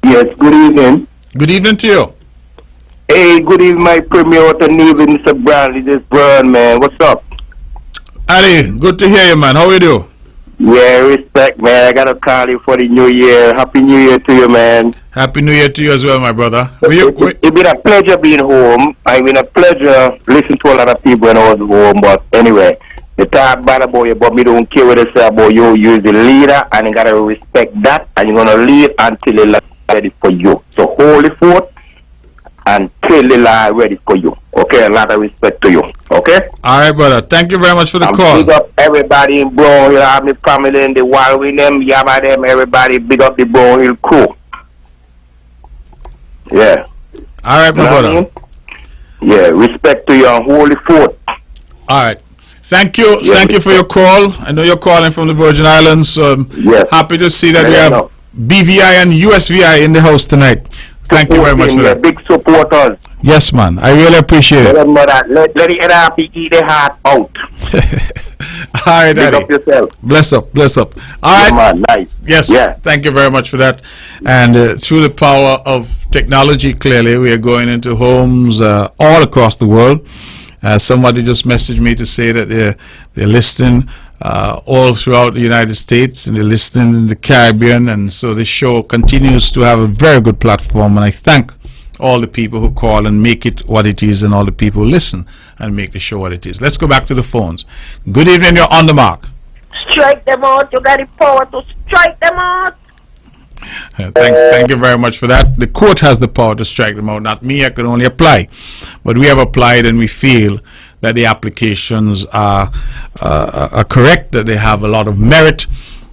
Yes, good evening. Good evening to you. Hey, good evening, my premier to Navy, Mr. Brantley, this Brian, man. What's up? Ali, good to hear you, man. How are you doing? Yeah, respect, man. I got to call you for the new year. Happy New Year to you, man. Happy New Year to you as well, my brother. It's been a pleasure being home. It's been a pleasure listening to a lot of people when I was home. But anyway, they talk bad about you, but me don't care what they say about you. You're the leader, and you got to respect that. And you're going to lead until the law is ready for you. So hold it forth until the law is ready for you. Okay, a lot of respect to you. Okay? All right, brother. Thank you very much for the call. Big up everybody in Brown Hill. I have my family in the wild with them. Yabba them, everybody. Big up the Brown Hill crew. Yeah. All right, my brother. Yeah, respect to you and hold it forth. All right. Thank you. Yes. Thank you for your call. I know you're calling from the Virgin Islands, so I'm Yes. happy to see that Let we us have know. BVI and USVI in the house tonight. Thank you very much for We're that. big supporters. Yes, man. I really appreciate Let it. them know that. Let the NRP eat their heart out. All right, Big Daddy. up yourself. Bless up. Bless up. All Yeah, right. man, nice. Yes. Yeah. Thank you very much for that. And through the power of technology, clearly, we are going into homes all across the world. Somebody just messaged me to say that they're listening all throughout the United States, and they're listening in the Caribbean, and so this show continues to have a very good platform, and I thank all the people who call and make it what it is, and all the people who listen and make the show what it is. Let's go back to the phones. Good evening, you're on the mark. Strike them out. You got the power to strike them out. Thank you very much for that. The court has the power to strike them out, not me. I can only apply. But we have applied, and we feel that the applications are correct, that they have a lot of merit,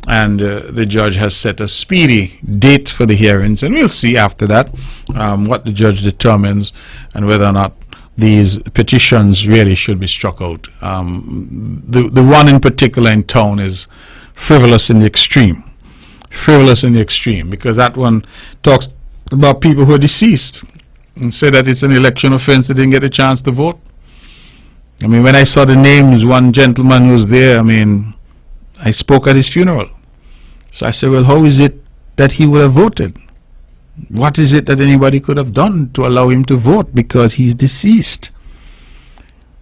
and the judge has set a speedy date for the hearings, and we'll see after that what the judge determines and whether or not these petitions really should be struck out. The one in particular in town is frivolous in the extreme. Frivolous in the extreme, because that one talks about people who are deceased and say that it's an election offense, they didn't get a chance to vote. I mean, when I saw the names, one gentleman who was there, I mean, I spoke at his funeral. So I said, well, how is it that he would have voted? What is it that anybody could have done to allow him to vote because he's deceased?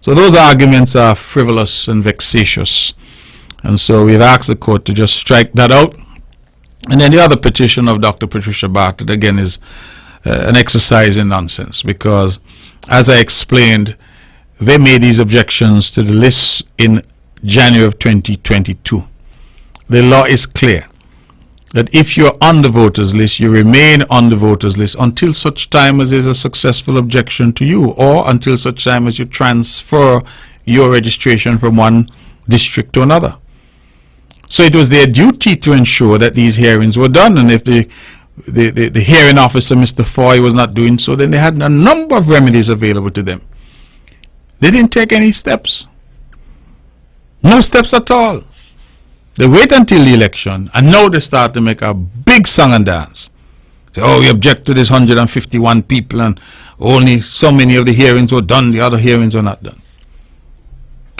So those arguments are frivolous and vexatious. And so we've asked the court to just strike that out. And then the other petition of Dr. Patricia Bartlett, again, is an exercise in nonsense, because, as I explained, they made these objections to the list in January of 2022. The law is clear that if you're on the voters list, you remain on the voters list until such time as there's a successful objection to you, or until such time as you transfer your registration from one district to another. So it was their duty to ensure that these hearings were done, and if the hearing officer, Mr. Foy, was not doing so, then they had a number of remedies available to them. They didn't take any steps. No steps at all. They wait until the election, and now they start to make a big song and dance. Say, oh, we object to this 151 people, and only so many of the hearings were done, the other hearings were not done.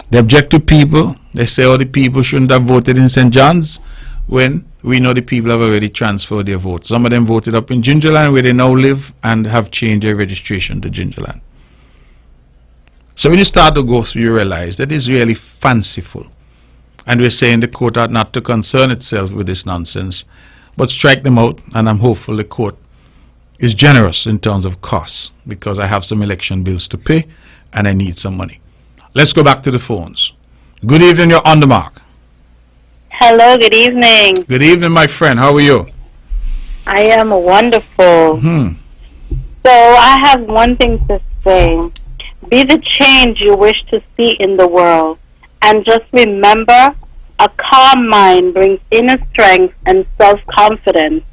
They object to people. They say, oh, the people shouldn't have voted in St. John's, when we know the people have already transferred their votes. Some of them voted up in Gingerland, where they now live, and have changed their registration to Gingerland. So when you start to go through, you realize that it's really fanciful. And we're saying the court ought not to concern itself with this nonsense, but strike them out, and I'm hopeful the court is generous in terms of costs, because I have some election bills to pay, and I need some money. Let's go back to the phones. Good evening, you're on the mark. Hello, good evening. Good evening, my friend. How are you? I am wonderful. So I have one thing to say. Be the change you wish to see in the world. And just remember, a calm mind brings inner strength and self-confidence,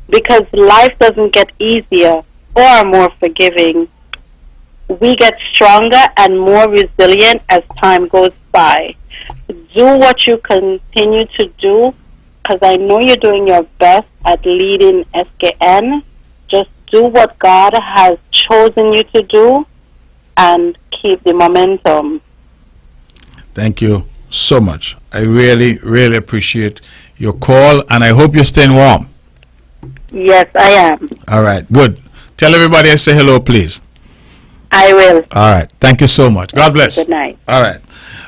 because life doesn't get easier or more forgiving. We get stronger and more resilient as time goes by. Do what you continue to do, because I know you're doing your best at leading SKN. Just do what God has chosen you to do and keep the momentum. Thank you so much. I really, really appreciate your call, and I hope you're staying warm. Yes, I am. All right, good. Tell everybody I say hello, please. I will. All right. Thank you so much. God bless. Good night. All right.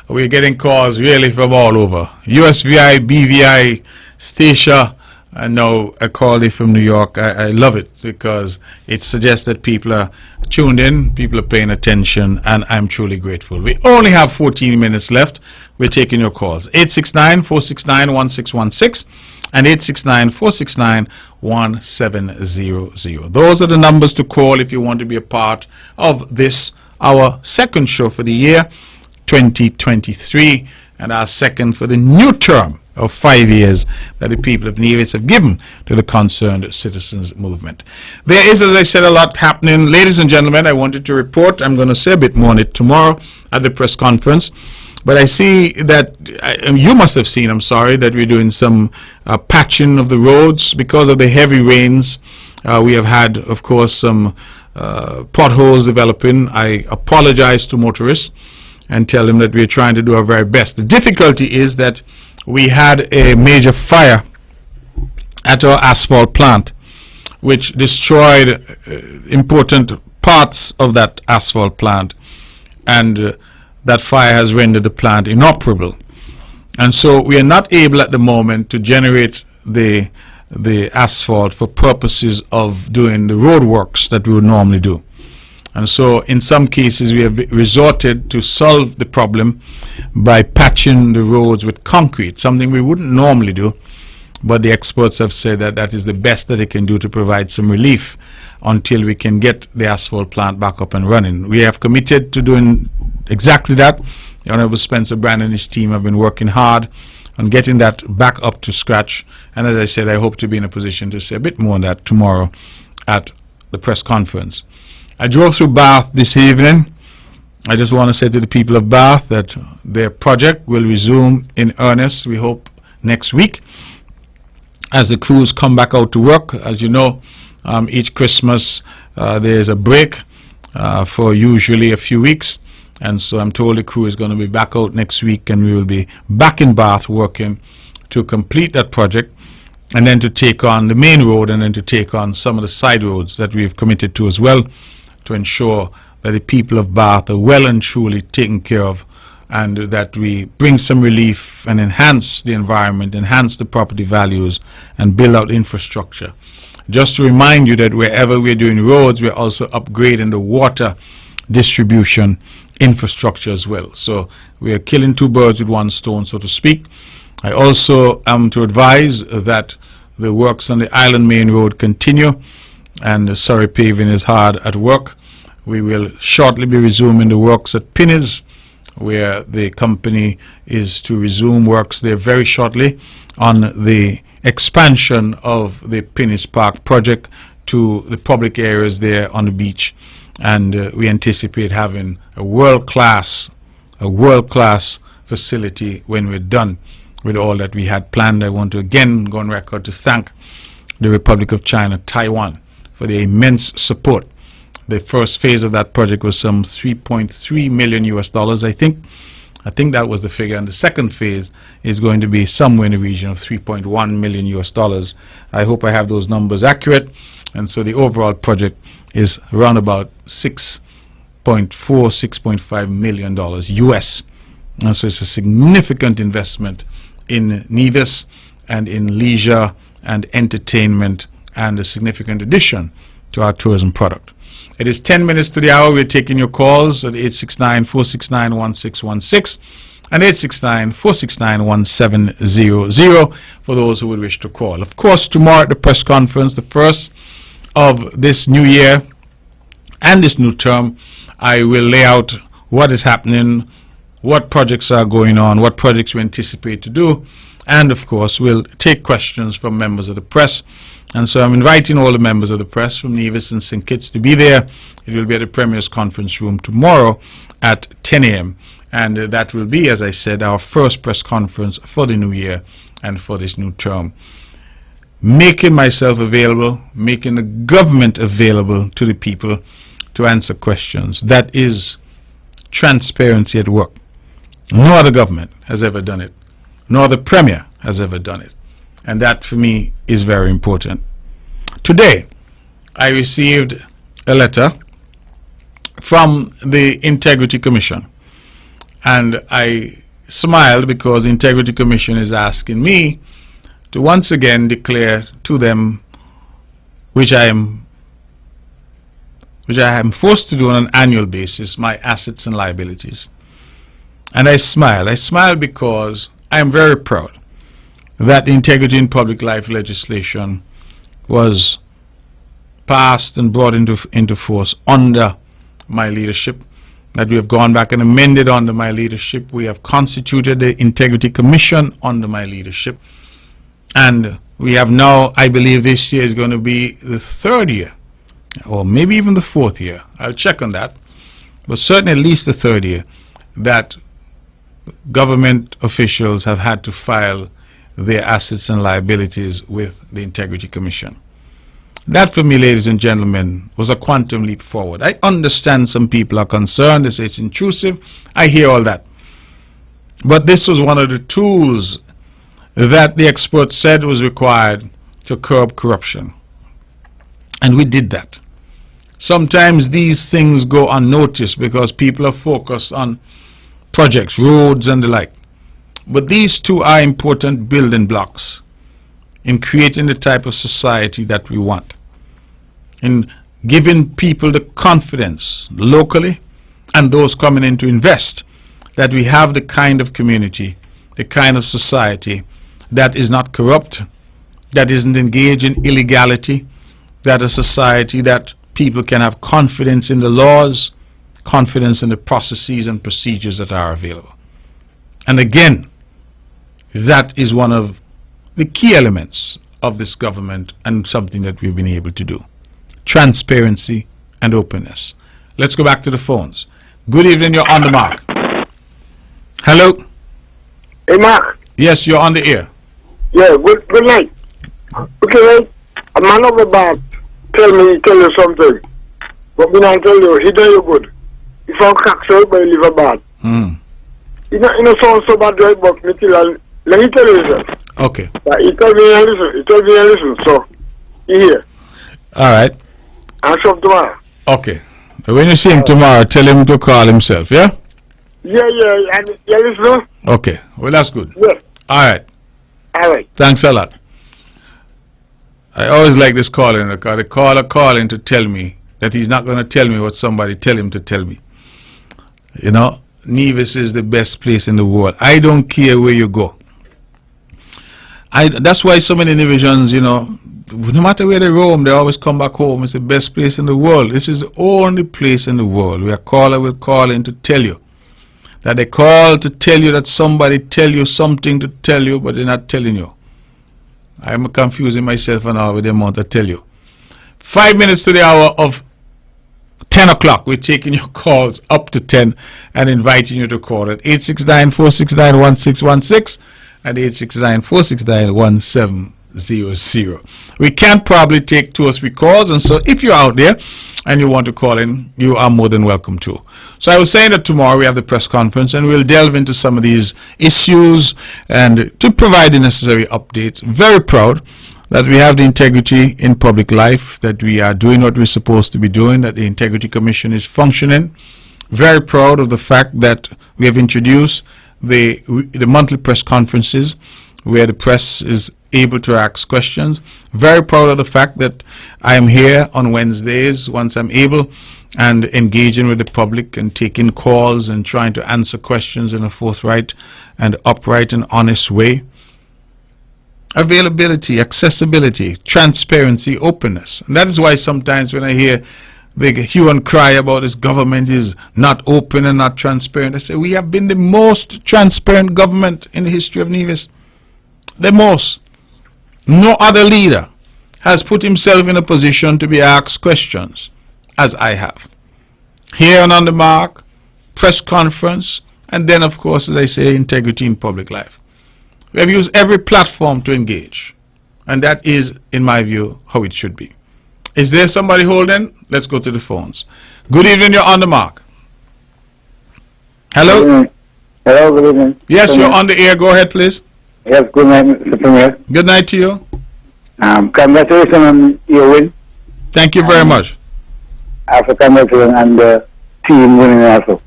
We're getting calls really from all over. USVI, BVI, Stacia, and now a call from New York. I love it, because it suggests that people are tuned in, people are paying attention, and I'm truly grateful. We only have 14 minutes left. We're taking your calls. 869-469-1616 and 869-469-1700. Those are the numbers to call if you want to be a part of this, our second show for the year 2023, and our second for the new term of 5 years that the people of Nevis have given to the Concerned Citizens Movement. There is, as I said, a lot happening. Ladies and gentlemen, I wanted to report, I'm going to say a bit more on it tomorrow at the press conference, But I see that, you must have seen, I'm sorry, that we're doing some patching of the roads because of the heavy rains. We have had, of course, some potholes developing. I apologize to motorists and tell them that we're trying to do our very best. The difficulty is that we had a major fire at our asphalt plant, which destroyed important parts of that asphalt plant, and that fire has rendered the plant inoperable. And so we are not able at the moment to generate the asphalt for purposes of doing the road works that we would normally do. And so in some cases we have resorted to solve the problem by patching the roads with concrete, something we wouldn't normally do, but the experts have said that that is the best that they can do to provide some relief until we can get the asphalt plant back up and running. We have committed to doing exactly that. The Honorable Spencer Brand and his team have been working hard on getting that back up to scratch. And as I said, I hope to be in a position to say a bit more on that tomorrow at the press conference. I drove through Bath this evening. I just want to say to the people of Bath that their project will resume in earnest, we hope, next week, as the crews come back out to work. As you know, each Christmas there's a break for usually a few weeks, and so I'm told the crew is going to be back out next week, and we will be back in Bath working to complete that project, and then to take on the main road, and then to take on some of the side roads that we've committed to as well, to ensure that the people of Bath are well and truly taken care of, and that we bring some relief and enhance the environment, enhance the property values, and build out infrastructure. Just to remind you that wherever we're doing roads, we're also upgrading the water distribution infrastructure as well. So we are killing two birds with one stone, so to speak. I also am to advise that the works on the Island Main Road continue, and Surrey Paving is hard at work. We will shortly be resuming the works at Pinneys, where the company is to resume works there very shortly on the expansion of the Pinneys Park project to the public areas there on the beach. And we anticipate having a world-class facility when we're done with all that we had planned. I want to again go on record to thank the Republic of China, Taiwan, for the immense support. The first phase of that project was some $3.3 million US, I think. I think that was the figure. And the second phase is going to be somewhere in the region of $3.1 million US. I hope I have those numbers accurate. And so the overall project is around about $6.5 million US. And so it's a significant investment in Nevis and in leisure and entertainment, and a significant addition to our tourism product. It is 10 minutes to the hour. We're taking your calls at 869-469-1616 and 869-469-1700 for those who would wish to call. Of course, tomorrow at the press conference, the first of this new year and this new term, I will lay out what is happening, what projects are going on, what projects we anticipate to do, and of course we'll take questions from members of the press. And so I'm inviting all the members of the press from Nevis and St. Kitts to be there. It will be at the Premier's Conference Room tomorrow at 10 a.m. And that will be, as I said, our first press conference for the new year and for this new term. Making myself available, making the government available to the people to answer questions. That is transparency at work. No other government has ever done it. No other Premier has ever done it. And that, for me, is very important. Today, I received a letter from the Integrity Commission. And I smiled because the Integrity Commission is asking me to once again declare to them, which I am forced to do on an annual basis, my assets and liabilities. And I smile. I smile because I am very proud that the Integrity in Public Life legislation was passed and brought into force under my leadership, that we have gone back and amended under my leadership. We have constituted the Integrity Commission under my leadership. And we have now, I believe this year is going to be the third year, or maybe even the fourth year. I'll check on that. But certainly at least the third year that government officials have had to file their assets and liabilities with the Integrity Commission. That, for me, ladies and gentlemen, was a quantum leap forward. I understand some people are concerned, they say it's intrusive. I hear all that. But this was one of the tools that the experts said was required to curb corruption. And we did that. Sometimes these things go unnoticed because people are focused on projects, roads and the like. But these two are important building blocks in creating the type of society that we want, in giving people the confidence locally and those coming in to invest that we have the kind of community, the kind of society that is not corrupt, that isn't engaged in illegality, that a society that people can have confidence in the laws, confidence in the processes and procedures that are available. And again, that is one of the key elements of this government and something that we've been able to do. Transparency and openness. Let's go back to the phones. Good evening, you're on the mark. Hello? Hey, Mark. Yes, you're on the air. Yeah, good night. Okay, right? A man of the bar tell you something. But when I tell you, he do you good. If I'm caxel, but you live bad. You know, sound so bad, right? But let me tell you this. Okay. He told me and listen. He told me and listen. So, you hear. All right. I'll show him tomorrow. Okay. When you see him tomorrow, tell him to call himself, yeah? Yeah, and you listen. Okay. Well, that's good. Yes. All right. All right. Thanks a lot. I always like this calling because the caller calling to tell me that he's not going to tell me what somebody tell him to tell me. You know, Nevis is the best place in the world. I don't care where you go. That's why so many Nevisians, you know, no matter where they roam, they always come back home. It's the best place in the world. This is the only place in the world where a caller will call in to tell you that they call to tell you that somebody tell you something to tell you, but they're not telling you. I'm confusing myself now with the amount I tell you. 5 minutes to the hour of 10 o'clock. We're taking your calls up to 10 and inviting you to call at 869-469-1616 and 869-469-1700. We can probably take 2 or 3 calls, and so if you're out there and you want to call in, you are more than welcome to. So I was saying that tomorrow we have the press conference and we'll delve into some of these issues and to provide the necessary updates. Very proud that we have the integrity in public life, that we are doing what we're supposed to be doing, that the Integrity Commission is functioning. Very proud of the fact that we have introduced the monthly press conferences where the press is able to ask questions. Very proud of the fact that I am here on Wednesdays once I'm able and engaging with the public and taking calls and trying to answer questions in a forthright and upright and honest way. Availability, accessibility, transparency, openness. And that is why sometimes when I hear the hue and cry about this government is not open and not transparent, I say we have been the most transparent government in the history of Nevis. The most. No other leader has put himself in a position to be asked questions as I have. Here and on the mark, press conference, and then of course, as I say, integrity in public life. We have used every platform to engage, and that is, in my view, how it should be. Is there somebody holding? Let's go to the phones. Good evening, you're on the mark. Hello? Hello, good evening. Yes, you're on the air. Go ahead, please. Yes, good night, Mr. Premier. Good night to you. Congratulations on your win. Thank you very much. After congratulations on the team winning also.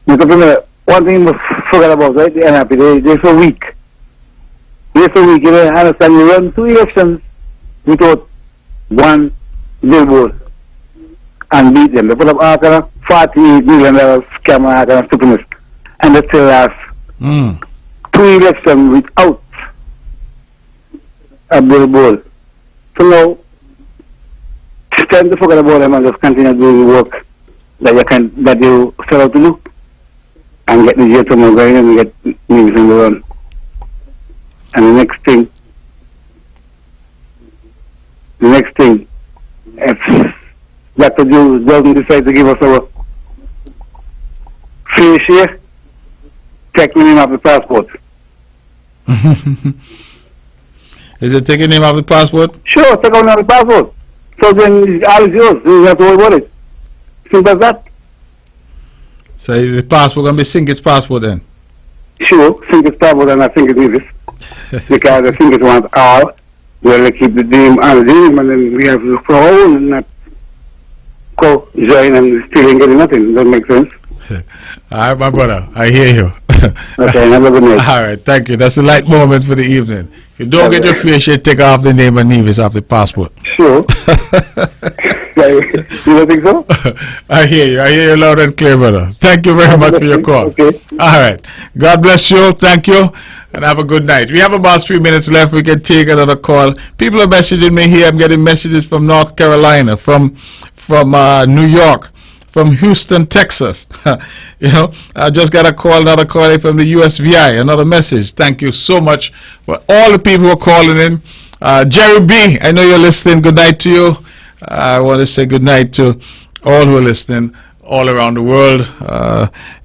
Mr. Premier, one thing we forgot about, right? The NRP, they're so weak. They're so weak. You know, I understand you run 2 elections without one billboard and beat them. They put up all kind of $48 million scam and all kind of stupidness. And they still have 2 elections without a billboard. So now, it's time to forget about them and just continue doing the work that you set out to do and get the gentleman going and get Nevis in the run. And the next thing, if Dr. Joe doesn't decide to give us our fair share, taking him off the passport. Is it taking him off the passport? Sure, take him off the passport. So then all is yours. You have to worry about it. Simple as that. So the passport going to be Sinke's passport then? Sure, Sinke's passport and I think it's Nevis. Because I think it wants all. Well, they keep the name on the name and then we have to look for our own and not join and still ain't getting nothing. Doesn't make sense. All right, my brother. I hear you. Okay, have a good night. All right, thank you. That's the light moment for the evening. If you don't get your fish, you take off the name of Nevis off the passport. Sure. You don't think so? I hear you. I hear you loud and clear, brother. Thank you very much for your call. Okay. All right. God bless you. Thank you. And have a good night. We have about 3 minutes left. We can take another call. People are messaging me here. I'm getting messages from North Carolina, from New York, from Houston, Texas. You know, I just got another call from the USVI, another message. Thank you so much for all the people who are calling in. Jerry B., I know you're listening. Good night to you. I want to say good night to all who are listening all around the world.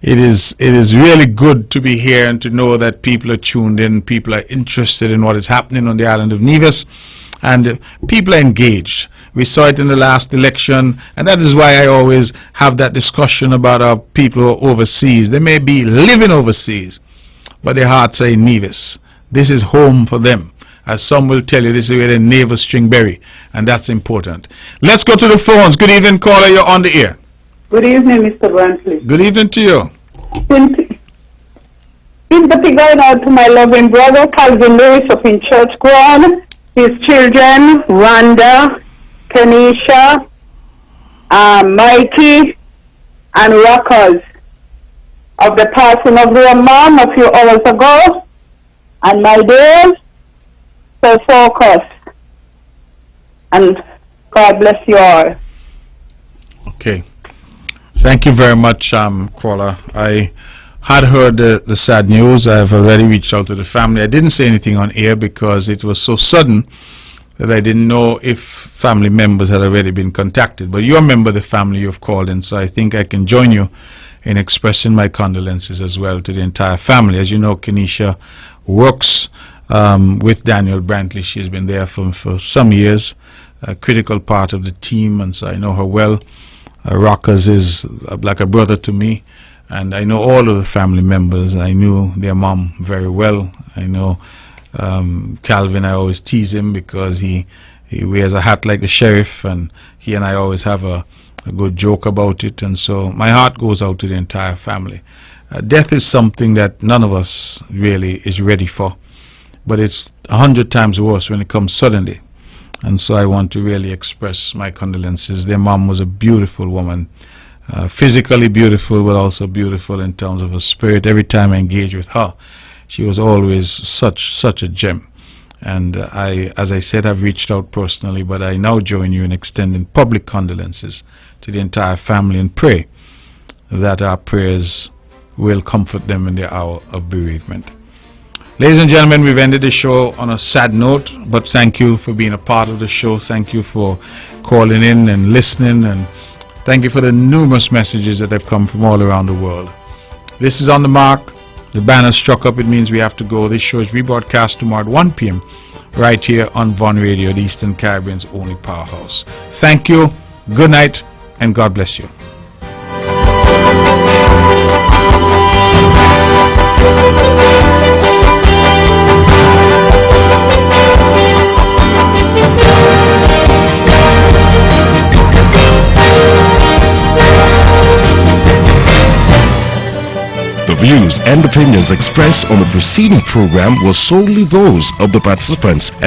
It is really good to be here and to know that people are tuned in, people are interested in what is happening on the island of Nevis, and people are engaged. We saw it in the last election, and that is why I always have that discussion about our people who are overseas. They may be living overseas, but their hearts are in Nevis. This is home for them. As some will tell you, this is where the navel string bury, and that's important. Let's go to the phones. Good evening, caller. You're on the air. Good evening, Mr. Brantley. Good evening to you. Sympathy going out to my loving brother, Calvin Lewis up in Church Ground, his children, Rhonda, Kenisha, Mikey, and Rockers, of the passing of their mom a few hours ago, and my dear. So focus, and God bless you all. Okay. Thank you very much, caller. I had heard the sad news. I've already reached out to the family. I didn't say anything on air because it was so sudden that I didn't know if family members had already been contacted. But you're a member of the family you've called in, so I think I can join you in expressing my condolences as well to the entire family. As you know, Kenisha works with Daniel Brantley. She's been there for some years, a critical part of the team, and so I know her well. Rockers is like a brother to me, and I know all of the family members. I knew their mom very well. I know Calvin. I always tease him because he wears a hat like the sheriff, and he and I always have a good joke about it, and so my heart goes out to the entire family. Death is something that none of us really is ready for, but it's 100 times worse when it comes suddenly. And so I want to really express my condolences. Their mom was a beautiful woman, physically beautiful, but also beautiful in terms of her spirit. Every time I engaged with her, she was always such a gem. And as I said, I've reached out personally, but I now join you in extending public condolences to the entire family and pray that our prayers will comfort them in their hour of bereavement. Ladies and gentlemen, we've ended the show on a sad note, but thank you for being a part of the show. Thank you for calling in and listening, and thank you for the numerous messages that have come from all around the world. This is On the Mark. The banner struck up. It means we have to go. This show is rebroadcast tomorrow at 1 p.m. right here on Von Radio, the Eastern Caribbean's only powerhouse. Thank you, good night, and God bless you. The views and opinions expressed on the preceding program were solely those of the participants and